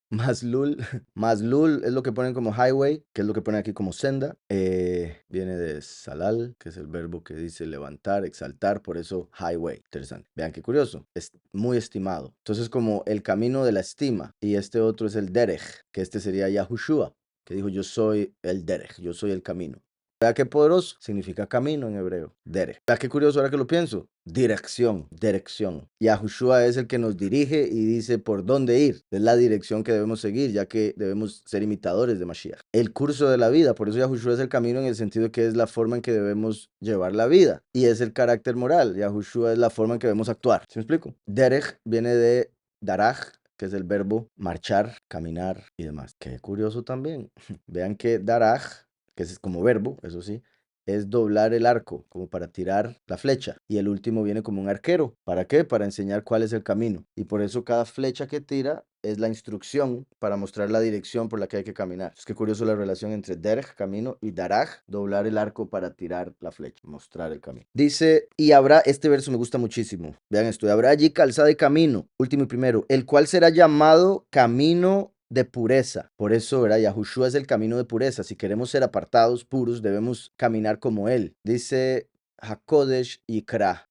Speaker 1: Maslul, Maslul es lo que ponen como highway, que es lo que ponen aquí como senda. Viene de salal, que es el verbo que dice levantar, exaltar, por eso highway. Interesante. Vean qué curioso. Es muy estimado. Entonces, como el camino de la estima, y este otro es el derech, que este sería Yahushua, que dijo, yo soy el derech, yo soy el camino. Vea qué poderoso, significa camino en hebreo, derech. Vea qué curioso ahora que lo pienso, dirección, dirección. Yahushua es el que nos dirige y dice por dónde ir, es la dirección que debemos seguir, ya que debemos ser imitadores de Mashiach. El curso de la vida, por eso Yahushua es el camino en el sentido de que es la forma en que debemos llevar la vida, y es el carácter moral. Yahushua es la forma en que debemos actuar. ¿Sí me explico? Derech viene de daraj, que es el verbo marchar, caminar y demás. Qué curioso también. Vean que daraj, que es como verbo, eso sí, es doblar el arco, como para tirar la flecha. Y el último viene como un arquero. ¿Para qué? Para enseñar cuál es el camino. Y por eso cada flecha que tira es la instrucción para mostrar la dirección por la que hay que caminar. Es que curioso la relación entre derech, camino, y daraj, doblar el arco para tirar la flecha, mostrar el camino. Dice, y habrá, este verso me gusta muchísimo. Vean esto, y habrá allí calzada y camino, último y primero, el cual será llamado camino de pureza. Por eso, ¿verdad? Yahushua es el camino de pureza. Si queremos ser apartados, puros, debemos caminar como él. Dice Hakodesh Yikra.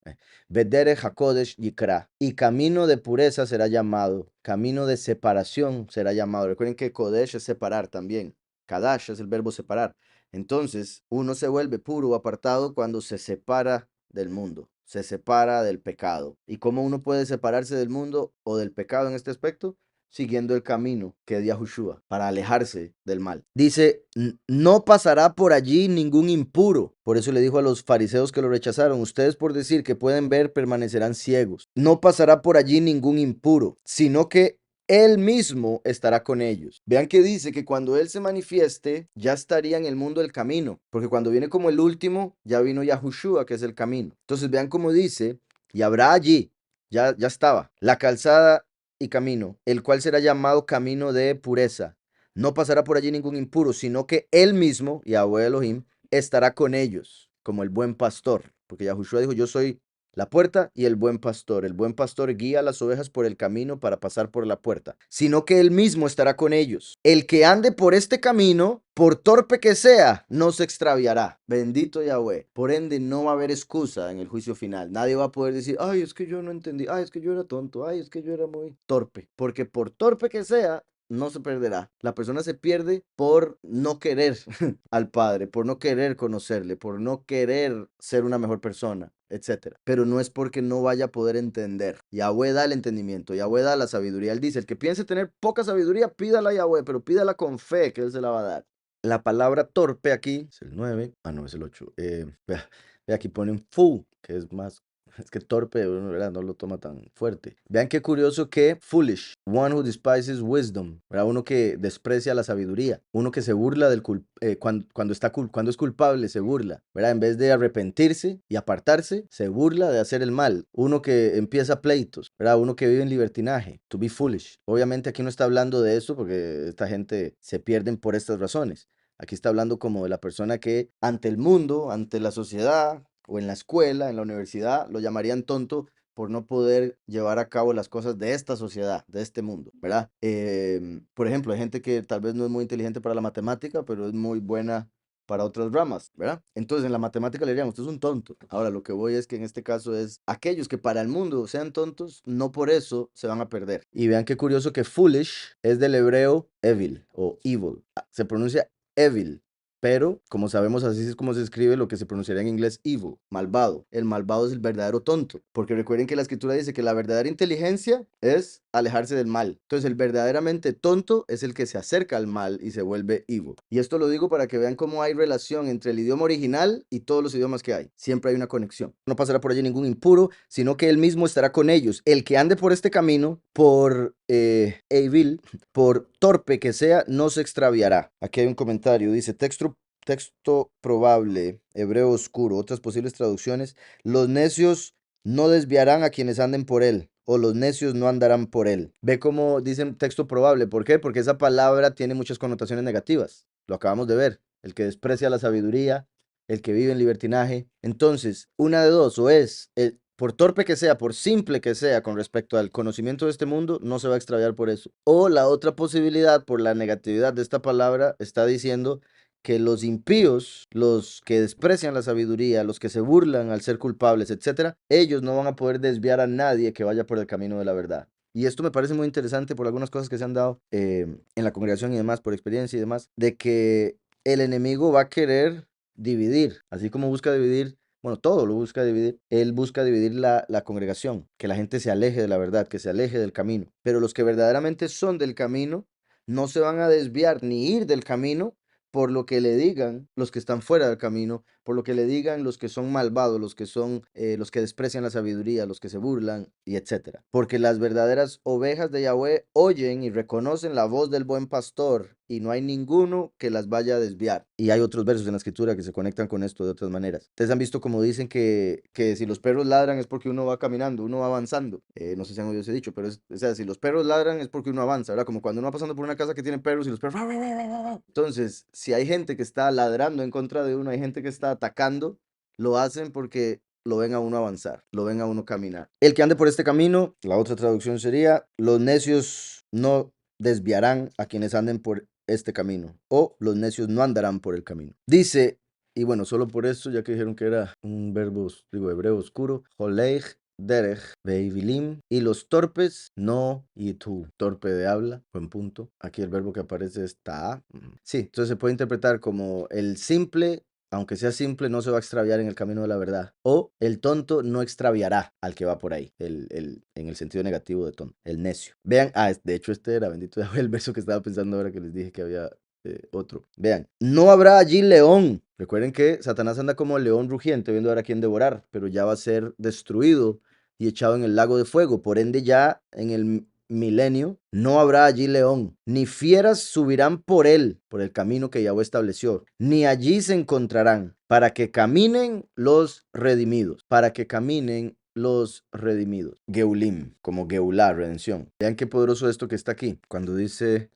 Speaker 1: Vedere Hakodesh Yikra. Y camino de pureza será llamado. Camino de separación será llamado. Recuerden que Kodesh es separar también. Kadash es el verbo separar. Entonces, uno se vuelve puro o apartado cuando se separa del mundo. Se separa del pecado. ¿Y cómo uno puede separarse del mundo o del pecado en este aspecto? Siguiendo el camino que es Yahushua, para alejarse del mal. Dice, no pasará por allí ningún impuro. Por eso le dijo a los fariseos que lo rechazaron, ustedes por decir que pueden ver permanecerán ciegos. No pasará por allí ningún impuro, sino que él mismo estará con ellos. Vean que dice que cuando Él se manifieste, ya estaría en el mundo el camino, porque cuando viene como el último, ya vino Yahushua, que es el camino. Entonces vean cómo dice, y habrá allí, ya estaba, la calzada y camino, el cual será llamado camino de pureza. No pasará por allí ningún impuro, sino que él mismo, Yahweh Elohim, estará con ellos, como el buen pastor. Porque Yahushua dijo, yo soy la puerta y el buen pastor. El buen pastor guía a las ovejas por el camino para pasar por la puerta, sino que él mismo estará con ellos. El que ande por este camino, por torpe que sea, no se extraviará. Bendito Yahweh. Por ende, no va a haber excusa en el juicio final. Nadie va a poder decir, ay, es que yo no entendí, ay, es que yo era tonto, ay, es que yo era muy torpe. Porque por torpe que sea, no se perderá. La persona se pierde por no querer al Padre, por no querer conocerle, por no querer ser una mejor persona, etcétera. Pero no es porque no vaya a poder entender. Yahweh da el entendimiento, Yahweh da la sabiduría. Él dice, el que piense tener poca sabiduría, pídala a Yahweh, pero pídala con fe, que Él se la va a dar. La palabra torpe aquí es el 9, no, es el 8. Vea, aquí ponen fool, que es más, es que torpe, ¿verdad? No lo toma tan fuerte. Vean qué curioso que foolish, one who despises wisdom, ¿verdad? Uno que desprecia la sabiduría, uno que se burla del cuando es culpable, se burla, ¿verdad? En vez de arrepentirse y apartarse, se burla de hacer el mal. Uno que empieza pleitos, ¿verdad? Uno que vive en libertinaje, to be foolish. Obviamente aquí no está hablando de eso porque esta gente se pierden por estas razones. Aquí está hablando como de la persona que ante el mundo, ante la sociedad o en la escuela, en la universidad, lo llamarían tonto por no poder llevar a cabo las cosas de esta sociedad, de este mundo, ¿verdad? Por ejemplo, hay gente que tal vez no es muy inteligente para la matemática, pero es muy buena para otras ramas, ¿verdad? Entonces en la matemática le dirían, usted es un tonto. Ahora lo que voy es que en este caso es aquellos que para el mundo sean tontos, no por eso se van a perder. Y vean qué curioso que foolish es del hebreo evil o evil. Se pronuncia evil, pero como sabemos así es como se escribe lo que se pronunciaría en inglés evil, malvado. El malvado es el verdadero tonto, porque recuerden que la escritura dice que la verdadera inteligencia es alejarse del mal. Entonces el verdaderamente tonto es el que se acerca al mal y se vuelve evil. Y esto lo digo para que vean cómo hay relación entre el idioma original y todos los idiomas que hay. Siempre hay una conexión. No pasará por allí ningún impuro, sino que él mismo estará con ellos. El que ande por este camino, por evil, por torpe que sea, no se extraviará. Aquí hay un comentario, dice, texto probable, hebreo oscuro, otras posibles traducciones, los necios no desviarán a quienes anden por él, o los necios no andarán por él. Ve cómo dicen texto probable, ¿por qué? Porque esa palabra tiene muchas connotaciones negativas, lo acabamos de ver, el que desprecia la sabiduría, el que vive en libertinaje. Entonces, una de dos, o es, por torpe que sea, por simple que sea con respecto al conocimiento de este mundo, no se va a extraviar por eso. O la otra posibilidad, por la negatividad de esta palabra, está diciendo que los impíos, los que desprecian la sabiduría, los que se burlan al ser culpables, etcétera, ellos no van a poder desviar a nadie que vaya por el camino de la verdad. Y esto me parece muy interesante por algunas cosas que se han dado en la congregación y demás, por experiencia y demás, de que el enemigo va a querer dividir, así como busca dividir, bueno, todo lo busca dividir, él busca dividir la congregación, que la gente se aleje de la verdad, que se aleje del camino. Pero los que verdaderamente son del camino, no se van a desviar ni ir del camino por lo que le digan los que están fuera del camino, por lo que le digan los que son malvados, los que son los que desprecian la sabiduría, los que se burlan y etcétera. Porque las verdaderas ovejas de Yahweh oyen y reconocen la voz del buen pastor y no hay ninguno que las vaya a desviar. Y hay otros versos en la escritura que se conectan con esto de otras maneras. Ustedes han visto como dicen que si los perros ladran es porque uno va caminando, uno va avanzando. No sé si han oído ese dicho, pero o sea, si los perros ladran es porque uno avanza, ¿verdad? Como cuando uno va pasando por una casa que tiene perros y los perros... Entonces, si hay gente que está ladrando en contra de uno, hay gente que está atacando, lo hacen porque lo ven a uno avanzar, lo ven a uno caminar. El que ande por este camino, la otra traducción sería, los necios no desviarán a quienes anden por este camino, o los necios no andarán por el camino. Dice, y bueno, solo por eso, ya que dijeron que era un verbo, digo, hebreo oscuro, Holeich derech veivilim, y los torpes no y tú, torpe de habla, buen punto. Aquí el verbo que aparece es ta. Sí, entonces se puede interpretar como el simple, aunque sea simple, no se va a extraviar en el camino de la verdad. O el tonto no extraviará al que va por ahí, en el sentido negativo de tonto, el necio. Vean, de hecho este era, bendito Yahweh, el verso que estaba pensando ahora que les dije que había otro. Vean, no habrá allí león. Recuerden que Satanás anda como el león rugiente, viendo ahora a quién devorar, pero ya va a ser destruido y echado en el lago de fuego. Por ende, ya en el milenio no habrá allí león, ni fieras subirán por él, por el camino que Yahweh estableció, ni allí se encontrarán, para que caminen los redimidos, para que caminen los redimidos. Geulim, como Geulah, redención. Vean qué poderoso esto que está aquí, cuando dice,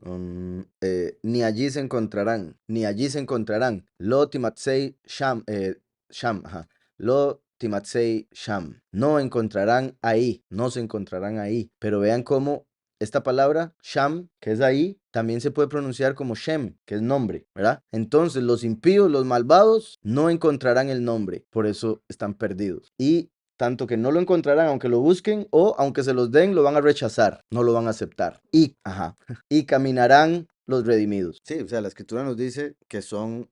Speaker 1: ni allí se encontrarán, ni allí se encontrarán. Lo timatzei sham, sham, ajá. Lo timatzei sham. No encontrarán ahí, no se encontrarán ahí. Pero vean cómo esta palabra, sham, que es ahí, también se puede pronunciar como Shem, que es nombre, ¿verdad? Entonces los impíos, los malvados, no encontrarán el nombre, por eso están perdidos. Y tanto que no lo encontrarán aunque lo busquen o aunque se los den, lo van a rechazar, no lo van a aceptar. Y, y caminarán los redimidos. Sí, o sea, la escritura nos dice que son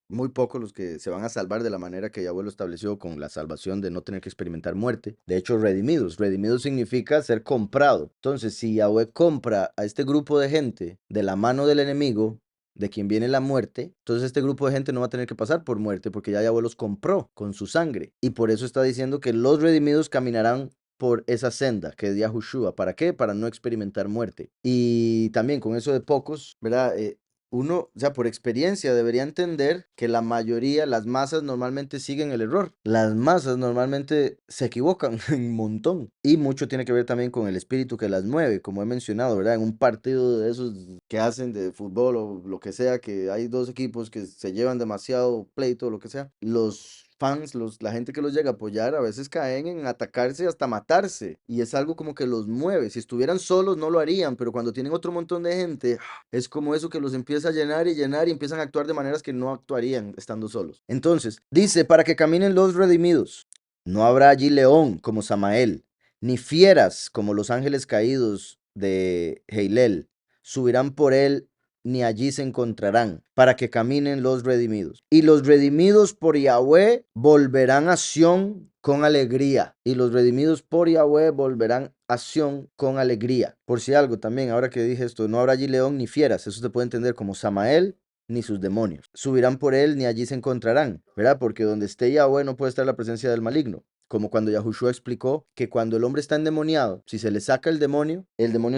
Speaker 1: muy pocos los que se van a salvar de la manera que Yahweh lo estableció con la salvación de no tener que experimentar muerte. De hecho, redimidos. Redimidos significa ser comprado. Entonces, si Yahweh compra a este grupo de gente de la mano del enemigo, de quien viene la muerte, entonces este grupo de gente no va a tener que pasar por muerte porque ya Yahweh los compró con su sangre. Y por eso está diciendo que los redimidos caminarán por esa senda que es Yahushua. ¿Para qué? Para no experimentar muerte. Y también con eso de pocos, ¿verdad? Uno, o sea, por experiencia debería entender que la mayoría, las masas normalmente siguen el error. Las masas normalmente se equivocan un montón. Y mucho tiene que ver también con el espíritu que las mueve, como he mencionado, ¿verdad? En un partido de esos que hacen de fútbol o lo que sea, que hay dos equipos que se llevan demasiado pleito o lo que sea, los fans, la gente que los llega a apoyar, a veces caen en atacarse hasta matarse. Y es algo como que los mueve. Si estuvieran solos no lo harían, pero cuando tienen otro montón de gente, es como eso que los empieza a llenar y empiezan a actuar de maneras que no actuarían estando solos. Entonces, dice, para que caminen los redimidos. No habrá allí león como Samael, ni fieras como los ángeles caídos de Heilel. Subirán por él, ni allí se encontrarán, para que caminen los redimidos. Y los redimidos por Yahweh volverán a Sión con alegría. Y los redimidos por Yahweh volverán a Sión con alegría. Por si algo también, ahora que dije esto, no habrá allí león ni fieras. Eso se puede entender como Samael ni sus demonios. Subirán por él, ni allí se encontrarán, ¿verdad? Porque donde esté Yahweh no puede estar la presencia del maligno. como cuando Yahushua explicó que cuando el hombre está endemoniado, si se le saca el demonio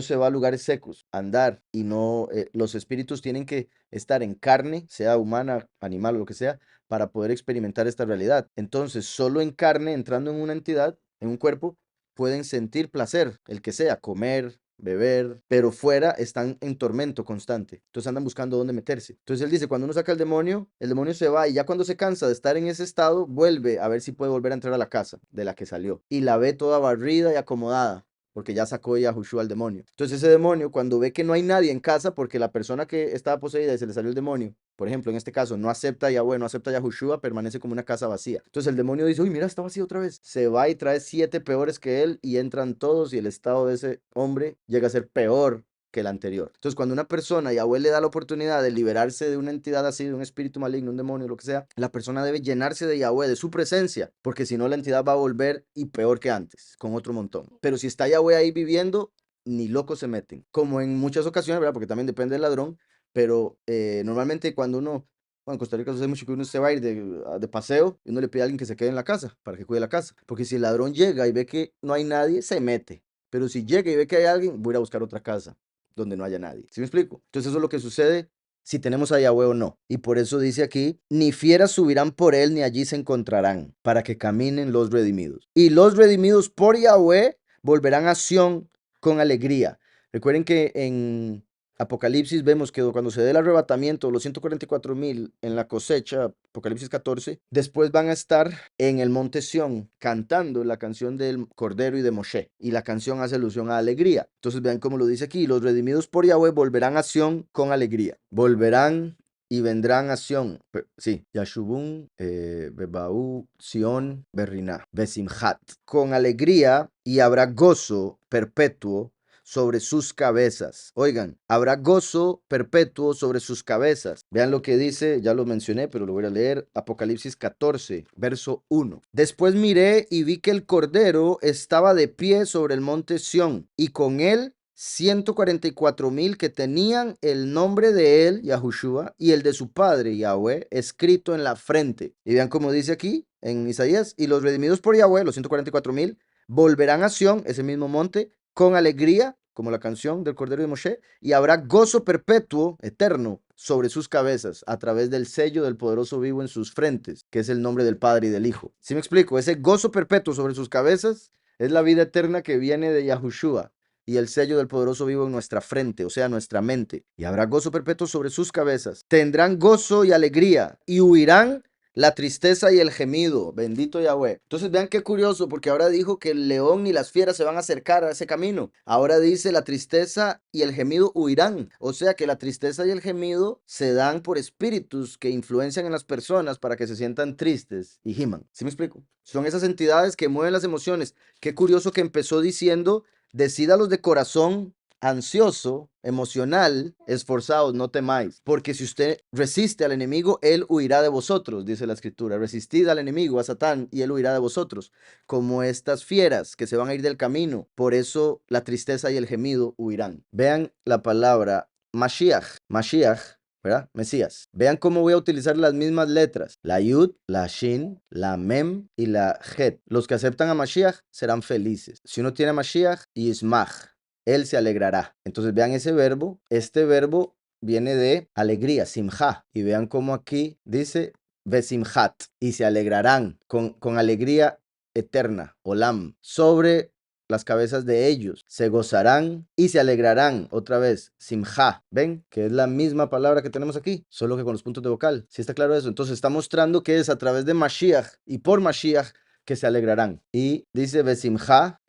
Speaker 1: se va a lugares secos, a andar, y no, los espíritus tienen que estar en carne, sea humana, animal o lo que sea, para poder experimentar esta realidad. Entonces, solo en carne, entrando en una entidad, en un cuerpo, pueden sentir placer, el que sea, comer, beber, pero fuera están en tormento constante. Entonces andan buscando dónde meterse. Entonces él dice, cuando uno saca el demonio se va y ya cuando se cansa de estar en ese estado, vuelve a ver si puede volver a entrar a la casa de la que salió. Y la ve toda barrida y acomodada, porque ya sacó Yahushua al demonio. Entonces ese demonio, cuando ve que no hay nadie en casa, porque la persona que estaba poseída y se le salió el demonio, por ejemplo, en este caso, no acepta a Yahweh, no acepta a Yahushua, permanece como una casa vacía. Entonces el demonio dice, uy, mira, está vacío otra vez. Se va y trae 7 peores que él y entran todos y el estado de ese hombre llega a ser peor que el anterior. Entonces, cuando una persona, Yahweh le da la oportunidad de liberarse de una entidad así, de un espíritu maligno, un demonio, lo que sea, la persona debe llenarse de Yahweh, de su presencia, porque si no la entidad va a volver y peor que antes, con otro montón. Pero si está Yahweh ahí viviendo, ni locos se meten. Como en muchas ocasiones, ¿verdad? Porque también depende del ladrón, pero normalmente cuando uno, bueno, en Costa Rica sucede mucho que uno se va a ir de paseo y uno le pide a alguien que se quede en la casa, para que cuide la casa. Porque si el ladrón llega y ve que no hay nadie, se mete. Pero si llega y ve que hay alguien, voy a ir a buscar otra casa donde no haya nadie. ¿Sí me explico? Entonces eso es lo que sucede si tenemos a Yahweh o no. Y por eso dice aquí, ni fieras subirán por él, ni allí se encontrarán, para que caminen los redimidos. Y los redimidos por Yahweh volverán a Sión con alegría. Recuerden que en Apocalipsis vemos que cuando se dé el arrebatamiento, los 144,000 en la cosecha, Apocalipsis 14, después van a estar en el monte Sión cantando la canción del Cordero y de Moshe. Y la canción hace alusión a alegría. Entonces vean cómo lo dice aquí, los redimidos por Yahweh volverán a Sión con alegría. Volverán y vendrán a Sión. Sí, Yashubun, Bebaú, Sión, Berriná, Besimhat. Con alegría y habrá gozo perpetuo sobre sus cabezas. Oigan, habrá gozo perpetuo sobre sus cabezas. Vean lo que dice, ya lo mencioné, pero lo voy a leer. Apocalipsis 14, verso 1. Después miré y vi que el Cordero estaba de pie sobre el monte Sión, y con él 144,000 que tenían el nombre de él, Yahushua, y el de su padre, Yahweh, escrito en la frente. Y vean cómo dice aquí en Isaías, y los redimidos por Yahweh, los 144,000, volverán a Sión, ese mismo monte, con alegría, como la canción del Cordero de Moshe, y habrá gozo perpetuo, eterno, sobre sus cabezas, a través del sello del poderoso vivo en sus frentes, que es el nombre del Padre y del Hijo. ¿Sí me explico? Ese gozo perpetuo sobre sus cabezas es la vida eterna que viene de Yahushua y el sello del poderoso vivo en nuestra frente, o sea, nuestra mente. Y habrá gozo perpetuo sobre sus cabezas. Tendrán gozo y alegría y huirán la tristeza y el gemido. Bendito Yahweh. Entonces vean qué curioso, porque ahora dijo que el león ni las fieras se van a acercar a ese camino. Ahora dice la tristeza y el gemido huirán. O sea que la tristeza y el gemido se dan por espíritus que influencian en las personas para que se sientan tristes y giman. ¿Sí me explico? Son esas entidades que mueven las emociones. Qué curioso que empezó diciendo, decídalos de corazón ansioso, emocional, esforzados, no temáis, porque si usted resiste al enemigo, él huirá de vosotros, dice la escritura. Resistid al enemigo, a Satán, y él huirá de vosotros, como estas fieras que se van a ir del camino. Por eso la tristeza y el gemido huirán. Vean la palabra Mashiach, Mashiach, ¿verdad? Mesías. Vean cómo voy a utilizar las mismas letras. La Yud, la Shin, la Mem y la Het. Los que aceptan a Mashiach serán felices. Si uno tiene a Mashiach, Yismach, él se alegrará. Entonces vean ese verbo. Este verbo viene de alegría, simja. Y vean cómo aquí dice besimhat. Y se alegrarán con alegría eterna, olam, sobre las cabezas de ellos. Se gozarán y se alegrarán. Otra vez, simja. ¿Ven? Que es la misma palabra que tenemos aquí, solo que con los puntos de vocal. ¿Sí está claro eso? Entonces está mostrando que es a través de Mashiach y por Mashiach que se alegrarán. Y dice besimja,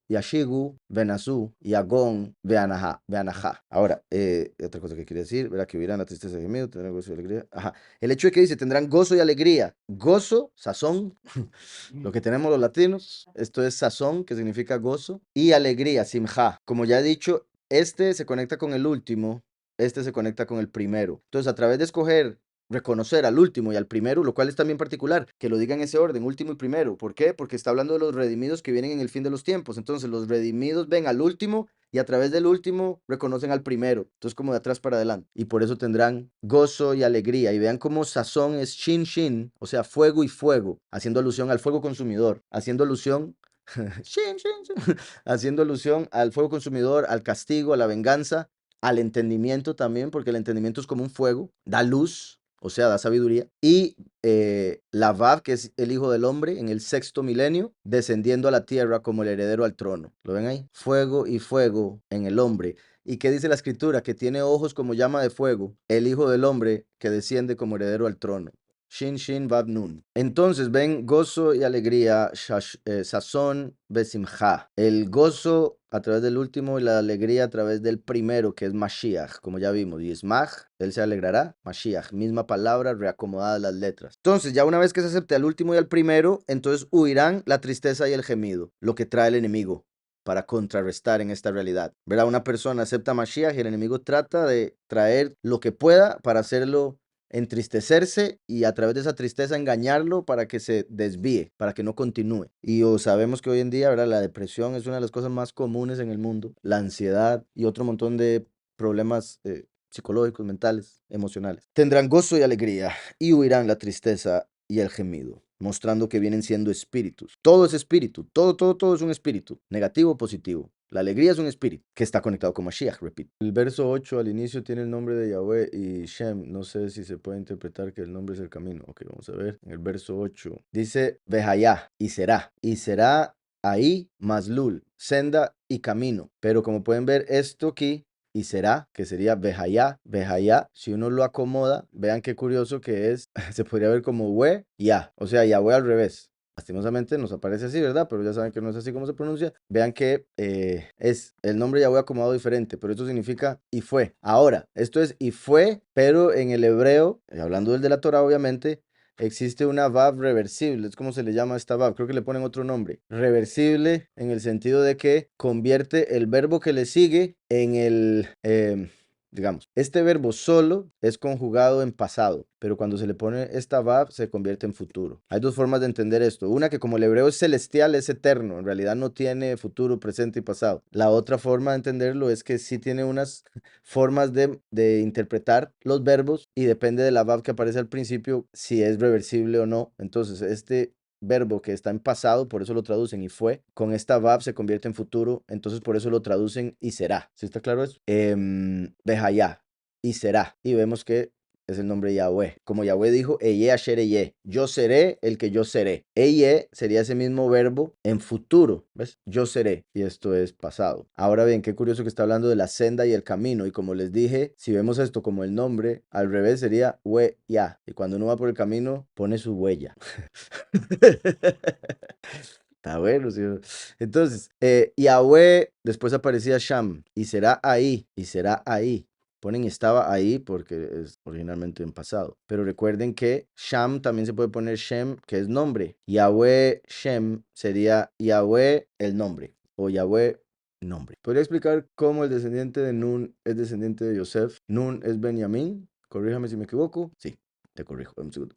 Speaker 1: Yashigu, Benazú, Yagón, Beanajá. Ahora, otra cosa que quiere decir, ¿verdad? Que huirán la tristeza y miedo, tendrán gozo y alegría. Ajá. El hecho de que dice, tendrán gozo y alegría. Gozo, sazón, lo que tenemos los latinos. Esto es sazón, que significa gozo. Y alegría, simja. Como ya he dicho, este se conecta con el último, este se conecta con el primero. Entonces, a través de escoger reconocer al último y al primero, lo cual es también particular, que lo diga en ese orden, último y primero. ¿Por qué? Porque está hablando de los redimidos que vienen en el fin de los tiempos. Entonces los redimidos ven al último y a través del último reconocen al primero. Entonces como de atrás para adelante. Y por eso tendrán gozo y alegría. Y vean cómo sazón es shin shin, o sea, fuego y fuego, haciendo alusión al fuego consumidor, haciendo alusión shin, shin, shin, haciendo alusión al fuego consumidor, al castigo, a la venganza, al entendimiento también, porque el entendimiento es como un fuego, da luz, o sea, da sabiduría. Y la Vav, que es el Hijo del Hombre, en el sexto milenio, descendiendo a la tierra como el heredero al trono. ¿Lo ven ahí? Fuego y fuego en el hombre. ¿Y qué dice la escritura? Que tiene ojos como llama de fuego, el Hijo del Hombre que desciende como heredero al trono. Shin Shin Vav Nun. Entonces ven gozo y alegría, sazón besimcha. El gozo a través del último y la alegría a través del primero, que es Mashiach, como ya vimos. Yismach, él se alegrará. Mashiach, misma palabra, reacomodadas las letras. Entonces, ya una vez que se acepte al último y al primero, entonces huirán la tristeza y el gemido, lo que trae el enemigo para contrarrestar en esta realidad. ¿Verdad? Una persona acepta Mashiach y el enemigo trata de traer lo que pueda para hacerlo entristecerse y a través de esa tristeza engañarlo para que se desvíe, para que no continúe. Y sabemos que hoy en día, ¿verdad? La depresión es una de las cosas más comunes en el mundo, la ansiedad y otro montón de problemas psicológicos, mentales, emocionales. Tendrán gozo y alegría y huirán la tristeza y el gemido, mostrando que vienen siendo espíritus. Todo es espíritu, todo es un espíritu, negativo o positivo. La alegría es un espíritu que está conectado con Mashiach, repito. El verso 8 al inicio tiene el nombre de Yahweh y Shem. No sé si se puede interpretar que el nombre es el camino. Ok, vamos a ver. En el verso 8 dice Behayá y será. Y será ahí Maslul, senda y camino. Pero como pueden ver, esto aquí y será, que sería Behayá, Behayá, si uno lo acomoda, vean qué curioso que es, se podría ver como We, Ya, o sea, Yahweh al revés. Lastimosamente nos aparece así, ¿verdad? Pero ya saben que no es así como se pronuncia. Vean que es el nombre Yahweh acomodado diferente, pero esto significa y fue. Ahora, esto es y fue, pero en el hebreo, hablando del de la Torah, obviamente, existe una vav reversible. Es como se le llama a esta vav. Creo que le ponen otro nombre. Reversible en el sentido de que convierte el verbo que le sigue en el... digamos, este verbo solo es conjugado en pasado, pero cuando se le pone esta vav se convierte en futuro. Hay dos formas de entender esto. Una que como el hebreo es celestial, es eterno, en realidad no tiene futuro, presente y pasado. La otra forma de entenderlo es que sí tiene unas formas de interpretar los verbos y depende de la vav que aparece al principio si es reversible o no. Entonces, este verbo que está en pasado, por eso lo traducen y fue, con esta vav se convierte en futuro, entonces por eso lo traducen y será. ¿Sí está claro eso? Behayá, y será. Y vemos que es el nombre Yahweh. Como Yahweh dijo, Eye Asher Eye, yo seré el que yo seré. Eye sería ese mismo verbo en futuro, ¿ves? Yo seré, y esto es pasado. Ahora bien, qué curioso que está hablando de la senda y el camino, y como les dije, si vemos esto como el nombre, al revés sería We Ya, y cuando uno va por el camino, pone su huella. Está bueno, ¿sí? Entonces, Yahweh, después aparecía Sham, y será ahí, y será ahí. Ponen estaba ahí porque es originalmente en pasado. Pero recuerden que Sham también se puede poner Shem, que es nombre. Yahweh Shem sería Yahweh el nombre, o Yahweh nombre. ¿Podría explicar cómo el descendiente de Nun es descendiente de Yosef? Nun es Benjamín, corríjame si me equivoco. Sí, te corrijo, dame un segundo.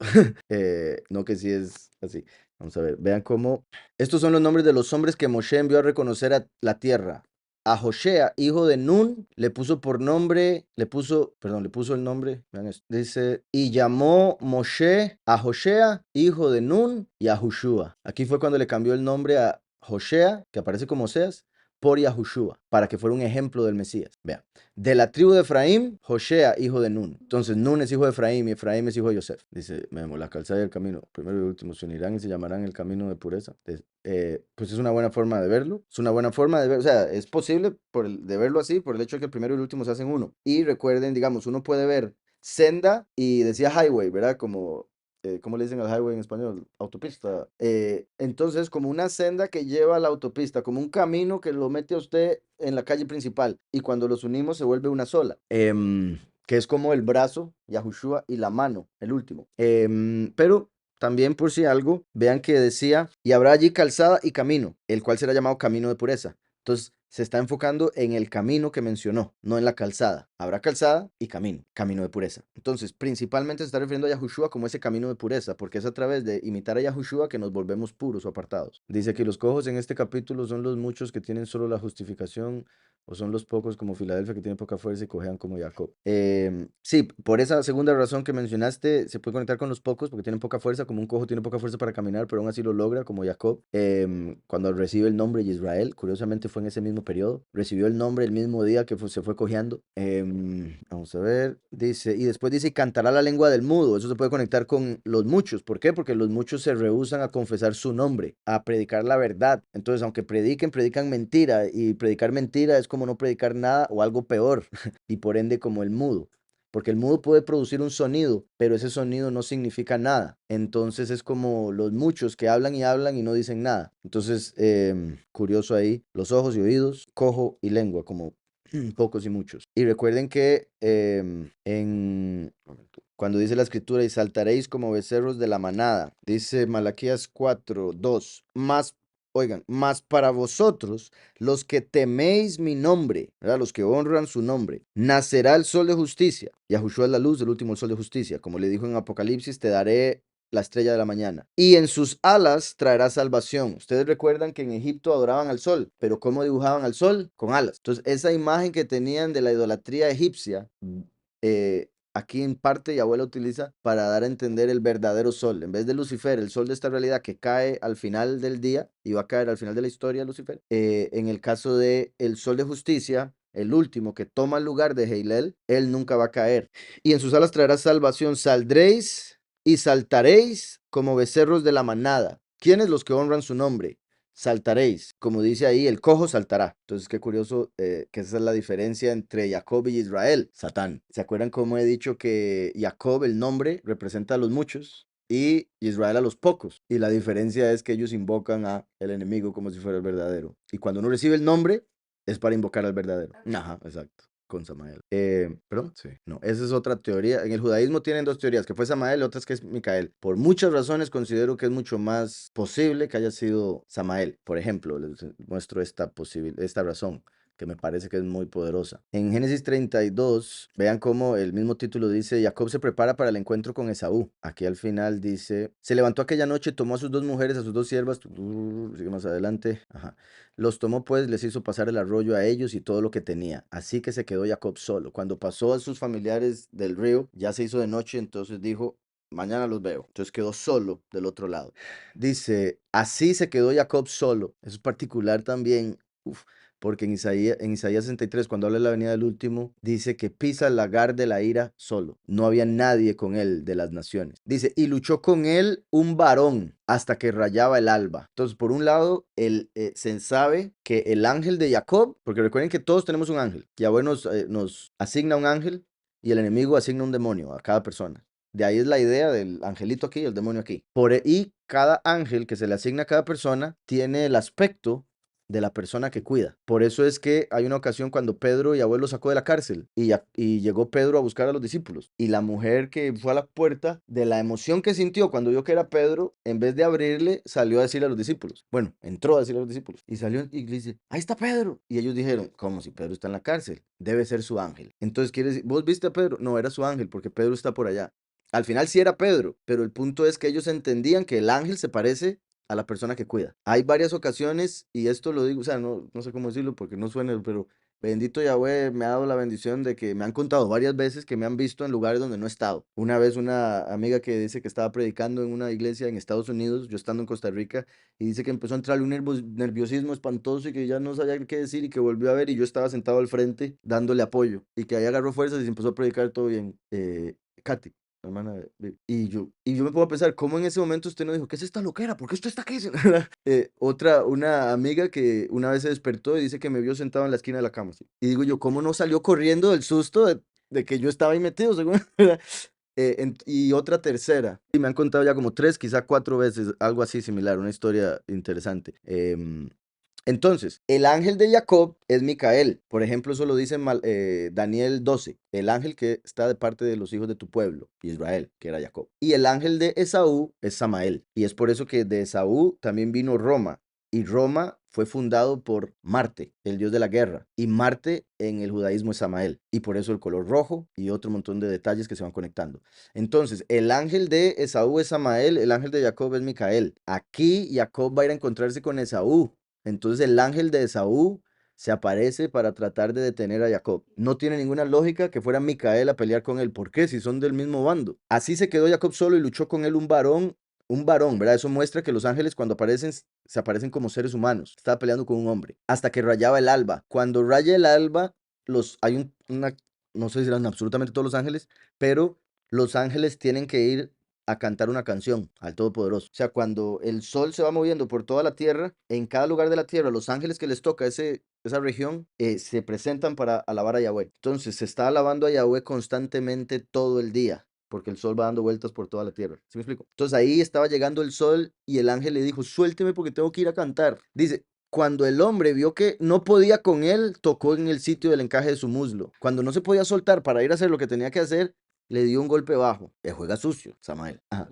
Speaker 1: No que sí es así. Vamos a ver, vean cómo. Estos son los nombres de los hombres que Moshe envió a reconocer a la tierra. A Joshea, hijo de Nun, le puso por nombre, le puso el nombre, vean esto. Dice, y llamó Moshe a Joshea, hijo de Nun, y a Joshua. Aquí fue cuando le cambió el nombre a Joshea, que aparece como Oseas, por Yahushua, para que fuera un ejemplo del Mesías. Vean, de la tribu de Efraín, Joshea, hijo de Nun. Entonces, Nun es hijo de Efraín y Efraín es hijo de Yosef. Dice Memo, la calzada y el camino, primero y último, se unirán y se llamarán el camino de pureza. Pues es una buena forma de verlo. Es una buena forma de ver, o sea, es posible de verlo así, por el hecho de que el primero y el último se hacen uno. Y recuerden, digamos, uno puede ver senda y decía highway, ¿verdad? Como ¿cómo le dicen al highway en español? Autopista. Entonces, como una senda que lleva a la autopista, como un camino que lo mete a usted en la calle principal. Y cuando los unimos se vuelve una sola. Que es como el brazo, Yahushua, y la mano, el último. Pero también por si algo, vean que decía, y habrá allí calzada y camino, el cual será llamado camino de pureza. Entonces, se está enfocando en el camino que mencionó, no en la calzada. Habrá calzada y camino de pureza. Entonces, principalmente se está refiriendo a Yahushua como ese camino de pureza, porque es a través de imitar a Yahushua que nos volvemos puros o apartados. Dice que los cojos en este capítulo son los muchos que tienen solo la justificación, o son los pocos como Filadelfia que tienen poca fuerza y cojean como Jacob. Sí, por esa segunda razón que mencionaste, se puede conectar con los pocos porque tienen poca fuerza, como un cojo tiene poca fuerza para caminar, pero aún así lo logra, como Jacob. Cuando recibe el nombre de Israel, curiosamente fue en ese mismo periodo, recibió el nombre el mismo día que se fue cojeando. Vamos a ver, dice, y después dice, cantará la lengua del mudo. Eso se puede conectar con los muchos. ¿Por qué? Porque los muchos se rehúsan a confesar su nombre, a predicar la verdad. Entonces, aunque predican mentira, y predicar mentira es como no predicar nada o algo peor, y por ende como el mudo. Porque el mudo puede producir un sonido, pero ese sonido no significa nada. Entonces es como los muchos que hablan y no dicen nada. Entonces, curioso ahí, los ojos y oídos, cojo y lengua, como pocos y muchos. Y recuerden que cuando dice la escritura, y saltaréis como becerros de la manada, dice Malaquías 4:2, más, oigan, más para vosotros, los que teméis mi nombre, ¿verdad? Los que honran su nombre, nacerá el sol de justicia. Yahushua es la luz del último sol de justicia. Como le dijo en Apocalipsis, te daré la estrella de la mañana. Y en sus alas traerá salvación. Ustedes recuerdan que en Egipto adoraban al sol, pero ¿cómo dibujaban al sol? Con alas. Entonces, esa imagen que tenían de la idolatría egipcia, aquí en parte Yahweh la utiliza para dar a entender el verdadero sol. En vez de Lucifer, el sol de esta realidad que cae al final del día, y va a caer al final de la historia, Lucifer, en el caso de el sol de justicia, el último que toma el lugar de Heilel, él nunca va a caer. Y en sus alas traerá salvación. Saldréis y saltaréis como becerros de la manada. ¿Quiénes? Los que honran su nombre. Saltaréis, como dice ahí, el cojo saltará. Entonces, qué curioso que esa es la diferencia entre Jacob y Israel, Satán. ¿Se acuerdan cómo he dicho que Jacob, el nombre, representa a los muchos y Israel a los pocos? Y la diferencia es que ellos invocan a el enemigo como si fuera el verdadero. Y cuando uno recibe el nombre, es para invocar al verdadero. Ajá, exacto. Con Samael. ¿Perdón? Sí. No, esa es otra teoría. En el judaísmo tienen dos teorías, que fue Samael y otras que es Micael. Por muchas razones considero que es mucho más posible que haya sido Samael. Por ejemplo, les muestro esta razón, que me parece que es muy poderosa. En Génesis 32, vean cómo el mismo título dice, Jacob se prepara para el encuentro con Esaú. Aquí al final dice, se levantó aquella noche, tomó a sus dos mujeres, a sus dos siervas, sigue más adelante, ajá. Los tomó pues, les hizo pasar el arroyo a ellos y todo lo que tenía. Así que se quedó Jacob solo. Cuando pasó a sus familiares del río, ya se hizo de noche, entonces dijo, mañana los veo. Entonces quedó solo del otro lado. Dice, así se quedó Jacob solo. Eso es particular también. Porque en Isaías 63, cuando habla de la venida del último, dice que pisa el lagar de la ira solo. No había nadie con él de las naciones. Dice, y luchó con él un varón hasta que rayaba el alba. Entonces, por un lado, se sabe que el ángel de Jacob, porque recuerden que todos tenemos un ángel. Yahweh nos asigna un ángel y el enemigo asigna un demonio a cada persona. De ahí es la idea del angelito aquí y el demonio aquí. Y cada ángel que se le asigna a cada persona tiene el aspecto de la persona que cuida. Por eso es que hay una ocasión cuando Pedro y abuelo sacó de la cárcel y llegó Pedro a buscar a los discípulos. Y la mujer que fue a la puerta, de la emoción que sintió cuando vio que era Pedro, en vez de abrirle, salió a decirle a los discípulos. Bueno, entró a decirle a los discípulos. Y salió y le dice, ahí está Pedro. Y ellos dijeron, ¿cómo si Pedro está en la cárcel? Debe ser su ángel. Entonces quiere decir, ¿vos viste a Pedro? No, era su ángel porque Pedro está por allá. Al final sí era Pedro, pero el punto es que ellos entendían que el ángel se parece a la persona que cuida. Hay varias ocasiones, y esto lo digo, o sea, no sé cómo decirlo porque no suena, pero bendito Yahweh me ha dado la bendición de que me han contado varias veces que me han visto en lugares donde no he estado. Una vez una amiga que dice que estaba predicando en una iglesia en Estados Unidos, yo estando en Costa Rica, y dice que empezó a entrarle un nerviosismo espantoso y que ya no sabía qué decir y que volvió a ver y yo estaba sentado al frente dándole apoyo y que ahí agarró fuerzas y se empezó a predicar todo bien. Katy, hermana y yo me pongo a pensar, ¿cómo en ese momento usted no dijo, qué es esta loquera? ¿Por qué esto está aquí? Una amiga que una vez se despertó y dice que me vio sentado en la esquina de la cama, así. Y digo yo, ¿cómo no salió corriendo del susto de que yo estaba ahí metido, según? Y otra tercera, y me han contado ya como 3, quizá 4 veces, algo así similar, una historia interesante. Entonces, el ángel de Jacob es Micael. Por ejemplo, eso lo dice Daniel 12. El ángel que está de parte de los hijos de tu pueblo, Israel, que era Jacob. Y el ángel de Esaú es Samael. Y es por eso que de Esaú también vino Roma. Y Roma fue fundado por Marte, el dios de la guerra. Y Marte en el judaísmo es Samael. Y por eso el color rojo y otro montón de detalles que se van conectando. Entonces, el ángel de Esaú es Samael, el ángel de Jacob es Micael. Aquí Jacob va a ir a encontrarse con Esaú. Entonces el ángel de Esaú se aparece para tratar de detener a Jacob. No tiene ninguna lógica que fuera Micael a pelear con él. ¿Por qué? Si son del mismo bando. Así se quedó Jacob solo y luchó con él un varón, ¿verdad? Eso muestra que los ángeles cuando aparecen, se aparecen como seres humanos. Estaba peleando con un hombre. Hasta que rayaba el alba. Cuando raya el alba, hay no sé si eran absolutamente todos los ángeles, pero los ángeles tienen que ir a cantar una canción al Todopoderoso. O sea, cuando el sol se va moviendo por toda la tierra, en cada lugar de la tierra, los ángeles que les toca esa región se presentan para alabar a Yahweh. Entonces, se está alabando a Yahweh constantemente todo el día, porque el sol va dando vueltas por toda la tierra. ¿Sí me explico? Entonces, ahí estaba llegando el sol y el ángel le dijo, suélteme porque tengo que ir a cantar. Dice, cuando el hombre vio que no podía con él, tocó en el sitio del encaje de su muslo. Cuando no se podía soltar para ir a hacer lo que tenía que hacer, le dio un golpe bajo. Juega sucio, Samael. Ajá.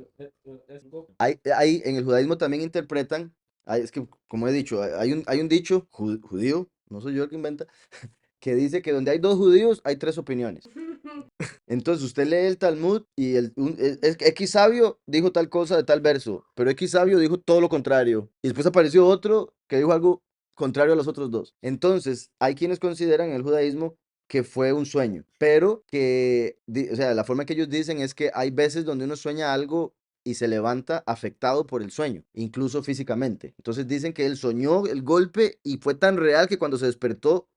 Speaker 1: En el judaísmo también interpretan, es que como he dicho, hay un dicho judío, no soy yo el que inventa, que dice que donde hay dos judíos hay tres opiniones. Entonces usted lee el Talmud y X sabio dijo tal cosa de tal verso, pero X sabio dijo todo lo contrario. Y después apareció otro que dijo algo contrario a los otros dos. Entonces hay quienes consideran en el judaísmo que fue un sueño, pero o sea, la forma que ellos dicen es que hay veces donde uno sueña algo y se levanta afectado por el sueño, incluso físicamente. Entonces dicen que él soñó el golpe y fue tan real que cuando se despertó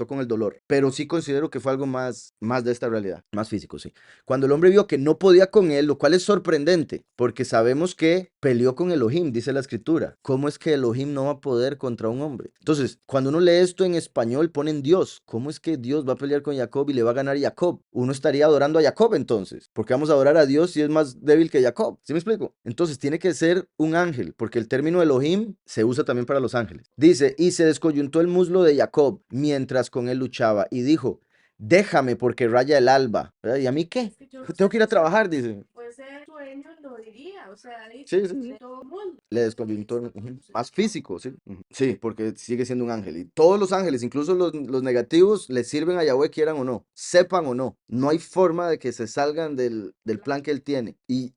Speaker 1: con el dolor. Pero sí considero que fue algo más de esta realidad, más físico, sí. Cuando el hombre vio que no podía con él, lo cual es sorprendente, porque sabemos que peleó con Elohim, dice la escritura. ¿Cómo es que Elohim no va a poder contra un hombre? Entonces, cuando uno lee esto en español, ponen Dios. ¿Cómo es que Dios va a pelear con Jacob y le va a ganar a Jacob? Uno estaría adorando a Jacob entonces, porque vamos a adorar a Dios si es más débil que Jacob. ¿Sí me explico? Entonces tiene que ser un ángel, porque el término Elohim se usa también para los ángeles. Dice, y se descoyuntó el muslo de Jacob mientras con él luchaba y dijo, déjame porque raya el alba. ¿Verdad? ¿Y a mí qué?
Speaker 2: Es que yo no
Speaker 1: Tengo
Speaker 2: sé
Speaker 1: que ir a
Speaker 2: si
Speaker 1: trabajar, dice.
Speaker 2: puede ser sueño, lo diría, o sea,
Speaker 1: Sí, sí, sí.
Speaker 2: de todo mundo.
Speaker 1: Le desconvintó más físico, sí. Sí, porque sigue siendo un ángel. Y todos los ángeles, incluso los negativos, le sirven a Yahweh, quieran o no, sepan o no. No hay forma de que se salgan del plan que él tiene. Y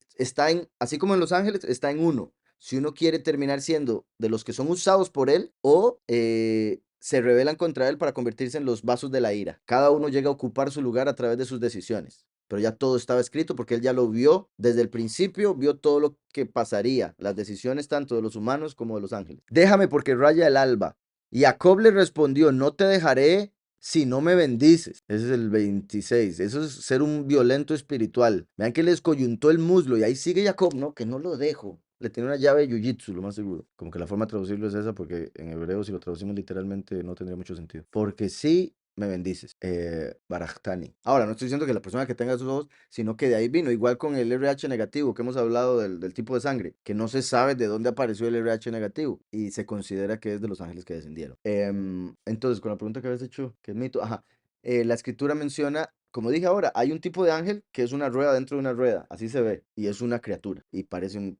Speaker 1: así como en los ángeles, está en uno. Si uno quiere terminar siendo de los que son usados por él o se rebelan contra él para convertirse en los vasos de la ira. Cada uno llega a ocupar su lugar a través de sus decisiones, pero ya todo estaba escrito porque él ya lo vio desde el principio, vio todo lo que pasaría, las decisiones tanto de los humanos como de los ángeles. Déjame porque raya el alba. Y Jacob le respondió, no te dejaré si no me bendices. Ese es el 26. Eso es ser un violento espiritual. Vean que le descoyuntó el muslo y ahí sigue Jacob, ¿no? Que no lo dejo. Le tiene una llave de jiu-jitsu, lo más seguro. Como que la forma de traducirlo es esa, porque en hebreo, si lo traducimos literalmente, no tendría mucho sentido. Porque sí me bendices. Baraktani. Ahora, no estoy diciendo que la persona que tenga esos ojos, sino que de ahí vino. Igual con el RH negativo, que hemos hablado del tipo de sangre, que no se sabe de dónde apareció el RH negativo y se considera que es de los ángeles que descendieron. Entonces, con la pregunta que habías hecho, ¿qué es mito? Ajá. La escritura menciona, como dije ahora, hay un tipo de ángel que es una rueda dentro de una rueda, así se ve, y es una criatura, y parece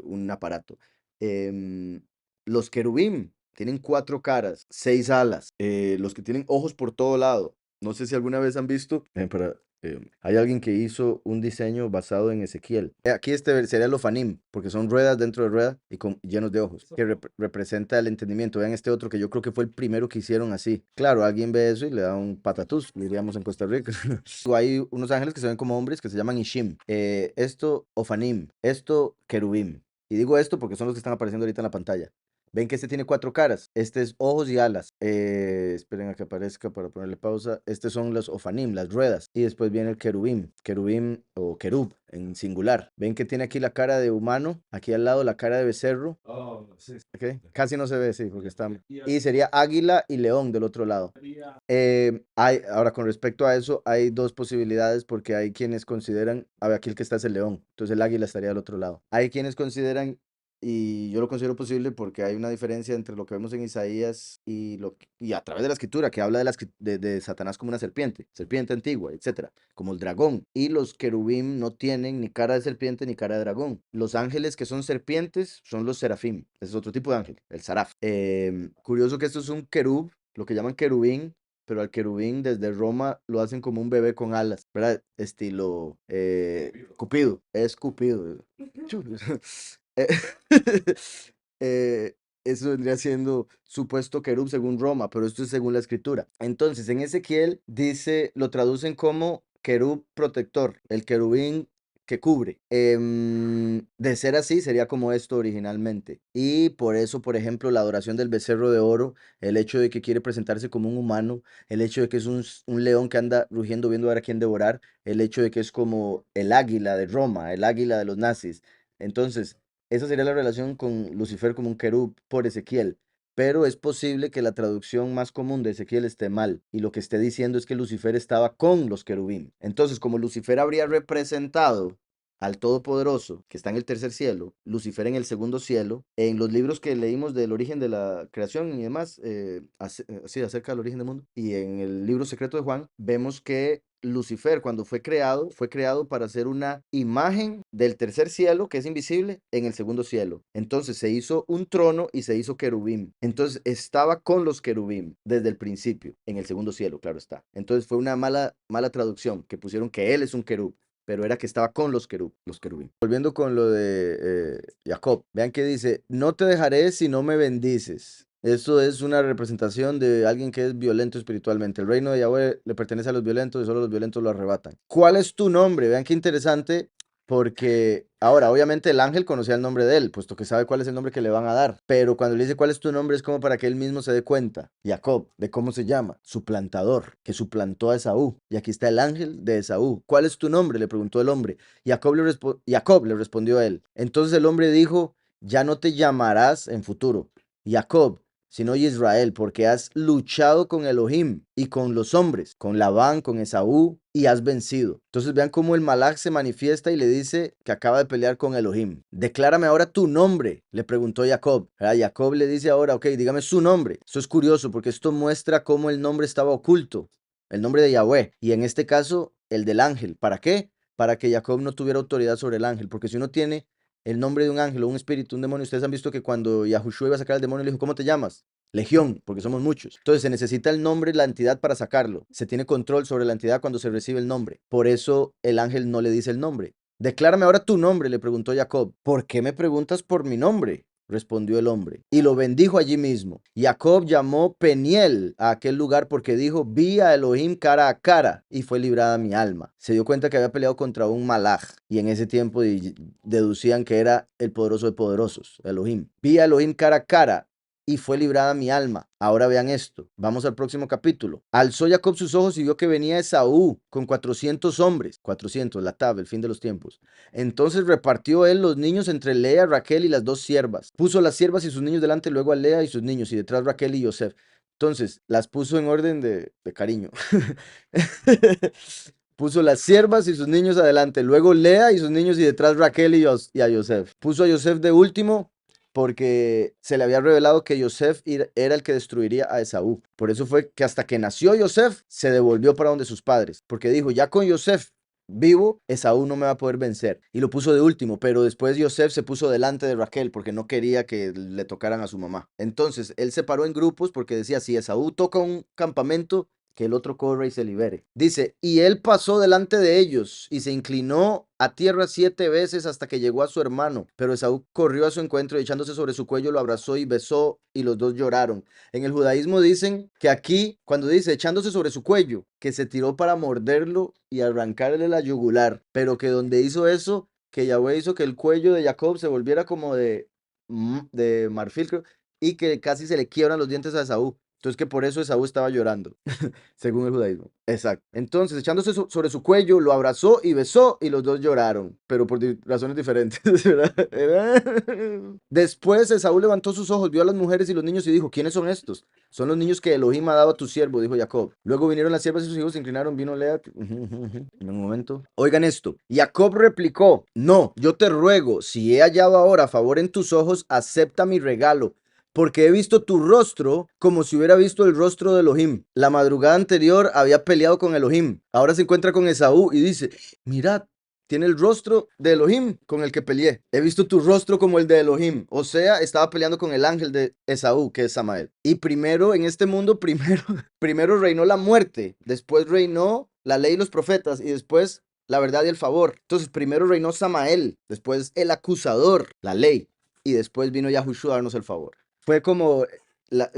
Speaker 1: un aparato. Em, los querubín tienen cuatro caras, seis alas, los que tienen ojos por todo lado. No sé si alguna vez han visto, hay alguien que hizo un diseño basado en Ezequiel. Aquí sería el ofanim, porque son ruedas dentro de ruedas y llenos de ojos, que representa el entendimiento. Vean este otro que yo creo que fue el primero que hicieron así. Claro, alguien ve eso y le da un patatús, diríamos en Costa Rica. Hay unos ángeles que se ven como hombres que se llaman Ishim. Esto, ofanim. Esto, querubim. Y digo esto porque son los que están apareciendo ahorita en la pantalla. Ven que este tiene cuatro caras. Este es ojos y alas. Esperen a que aparezca para ponerle pausa. Estos son los ofanim, las ruedas. Y después viene el querubim. Querubim o querub en singular. Ven que tiene aquí la cara de humano. Aquí al lado la cara de becerro. ¿Ok? Casi no se ve, sí, porque está. Y sería águila y león del otro lado. Ahora, con respecto a eso, hay dos posibilidades porque hay quienes consideran, a ver, aquí el que está es el león, entonces el águila estaría al otro lado. Hay quienes consideran y yo lo considero posible porque hay una diferencia entre lo que vemos en Isaías y a través de la escritura, que habla de Satanás como una serpiente, serpiente antigua, etcétera, como el dragón. Y los querubín no tienen ni cara de serpiente ni cara de dragón. Los ángeles que son serpientes son los serafín. Ese es otro tipo de ángel, el saraf. Curioso que esto es un querub, lo que llaman querubín, pero al querubín desde Roma lo hacen como un bebé con alas, ¿verdad? Estilo Cupido, es Cupido. Chu. Eh, eh, Eso vendría siendo supuesto querub según Roma, pero esto es según la escritura. Entonces, en Ezequiel dice, lo traducen como querub protector, el querubín que cubre. De ser así, sería como esto originalmente. Y por eso, por ejemplo, la adoración del becerro de oro, el hecho de que quiere presentarse como un humano, el hecho de que es un león que anda rugiendo viendo a ver a quién devorar, el hecho de que es como el águila de Roma, el águila de los nazis. Entonces, esa sería la relación con Lucifer como un querub por Ezequiel. Pero es posible que la traducción más común de Ezequiel esté mal y lo que esté diciendo es que Lucifer estaba con los querubín. Entonces, como Lucifer habría representado al Todopoderoso, que está en el tercer cielo, Lucifer en el segundo cielo, en los libros que leímos del origen de la creación y demás, sí, acerca del origen del mundo, y en el libro secreto de Juan, vemos que Lucifer, cuando fue creado para ser una imagen del tercer cielo, que es invisible, en el segundo cielo. Entonces se hizo un trono y se hizo querubín. Entonces estaba con los querubín desde el principio, en el segundo cielo, claro está. Entonces fue una mala traducción, que pusieron que él es un querub, pero era que estaba con los querubín. Volviendo con lo de Jacob, vean que dice, no te dejaré si no me bendices. Eso es una representación de alguien que es violento espiritualmente. El reino de Yahweh le pertenece a los violentos y solo los violentos lo arrebatan. ¿Cuál es tu nombre? Vean qué interesante, porque ahora, obviamente, el ángel conocía el nombre de él, puesto que sabe cuál es el nombre que le van a dar. Pero cuando le dice cuál es tu nombre, es como para que él mismo se dé cuenta, Jacob, de cómo se llama, suplantador, que suplantó a Esaú. Y aquí está el ángel de Esaú. ¿Cuál es tu nombre? Le preguntó el hombre. Jacob le respondió a él. Entonces el hombre dijo, ya no te llamarás en futuro Jacob, sino Israel, porque has luchado con Elohim y con los hombres, con Labán, con Esaú, y has vencido. Entonces vean cómo el Malach se manifiesta y le dice que acaba de pelear con Elohim. Declárame ahora tu nombre, le preguntó Jacob. Jacob le dice ahora, ok, dígame su nombre. Esto es curioso porque esto muestra cómo el nombre estaba oculto, el nombre de Yahweh, y en este caso el del ángel. ¿Para qué? Para que Jacob no tuviera autoridad sobre el ángel, porque si uno tiene el nombre de un ángel o un espíritu, un demonio, ustedes han visto que cuando Yahushua iba a sacar al demonio, le dijo, ¿cómo te llamas? Legión, porque somos muchos. Entonces se necesita el nombre y la entidad para sacarlo. Se tiene control sobre la entidad cuando se recibe el nombre. Por eso el ángel no le dice el nombre. Declárame ahora tu nombre, le preguntó Jacob. ¿Por qué me preguntas por mi nombre? Respondió el hombre, y lo bendijo allí mismo. Jacob llamó Peniel a aquel lugar porque dijo, vi a Elohim cara a cara, y fue librada mi alma. Se dio cuenta que había peleado contra un malaj, y en ese tiempo deducían que era el poderoso de poderosos, Elohim. Vi a Elohim cara a cara, y fue librada mi alma. Ahora vean esto. Vamos al próximo capítulo. Alzó Jacob sus ojos y vio que venía Esaú con 400 hombres. 400, la tab, el fin de los tiempos. Entonces repartió él los niños entre Lea, Raquel y las dos siervas. Puso las siervas y sus niños delante, luego a Lea y sus niños, y detrás Raquel y Joseph. Entonces, las puso en orden de cariño. Puso las siervas y sus niños adelante, luego Lea y sus niños y detrás Raquel y a Joseph. Puso a Joseph de último porque se le había revelado que Joseph era el que destruiría a Esaú. Por eso fue que hasta que nació Joseph se devolvió para donde sus padres, porque dijo, ya con Joseph vivo, Esaú no me va a poder vencer. Y lo puso de último, pero después Joseph se puso delante de Raquel porque no quería que le tocaran a su mamá. Entonces, él se paró en grupos porque decía, si Esaú toca un campamento, que el otro corra y se libere. Dice, y él pasó delante de ellos y se inclinó a tierra 7 veces hasta que llegó a su hermano. Pero Esaú corrió a su encuentro y echándose sobre su cuello lo abrazó y besó y los dos lloraron. En el judaísmo dicen que aquí, cuando dice echándose sobre su cuello, que se tiró para morderlo y arrancarle la yugular, pero que donde hizo eso, que Yahweh hizo que el cuello de Jacob se volviera como de marfil, creo, y que casi se le quiebran los dientes a Esaú. Entonces que por eso Esaú estaba llorando, según el judaísmo. Exacto. Entonces, echándose sobre su cuello, lo abrazó y besó y los dos lloraron, pero por razones diferentes, ¿verdad? Después Esaú levantó sus ojos, vio a las mujeres y los niños y dijo, ¿quiénes son estos? Son los niños que Elohim ha dado a tu siervo, dijo Jacob. Luego vinieron las siervas y sus hijos, se inclinaron, vino Lea. En un momento. Oigan esto. Jacob replicó, no, yo te ruego, si he hallado ahora favor en tus ojos, acepta mi regalo, porque he visto tu rostro como si hubiera visto el rostro de Elohim. La madrugada anterior había peleado con Elohim. Ahora se encuentra con Esaú y dice, mirad, tiene el rostro de Elohim con el que peleé. He visto tu rostro como el de Elohim. O sea, estaba peleando con el ángel de Esaú, que es Samael. Y primero, en este mundo, primero reinó la muerte, después reinó la ley y los profetas, y después la verdad y el favor. Entonces, primero reinó Samael, después el acusador, la ley, y después vino Yahushua a darnos el favor. Fue como,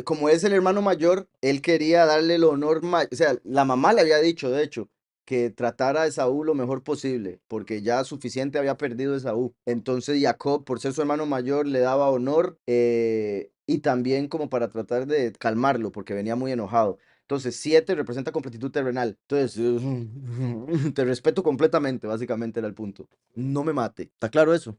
Speaker 1: como es el hermano mayor, él quería darle el honor, o sea, la mamá le había dicho, de hecho, que tratara a Esaú lo mejor posible, porque ya suficiente había perdido Esaú. Entonces Jacob, por ser su hermano mayor, le daba honor y también como para tratar de calmarlo, porque venía muy enojado. Entonces, 7 representa completitud terrenal. Entonces, te respeto completamente, básicamente era el punto. No me mate. ¿Está claro eso?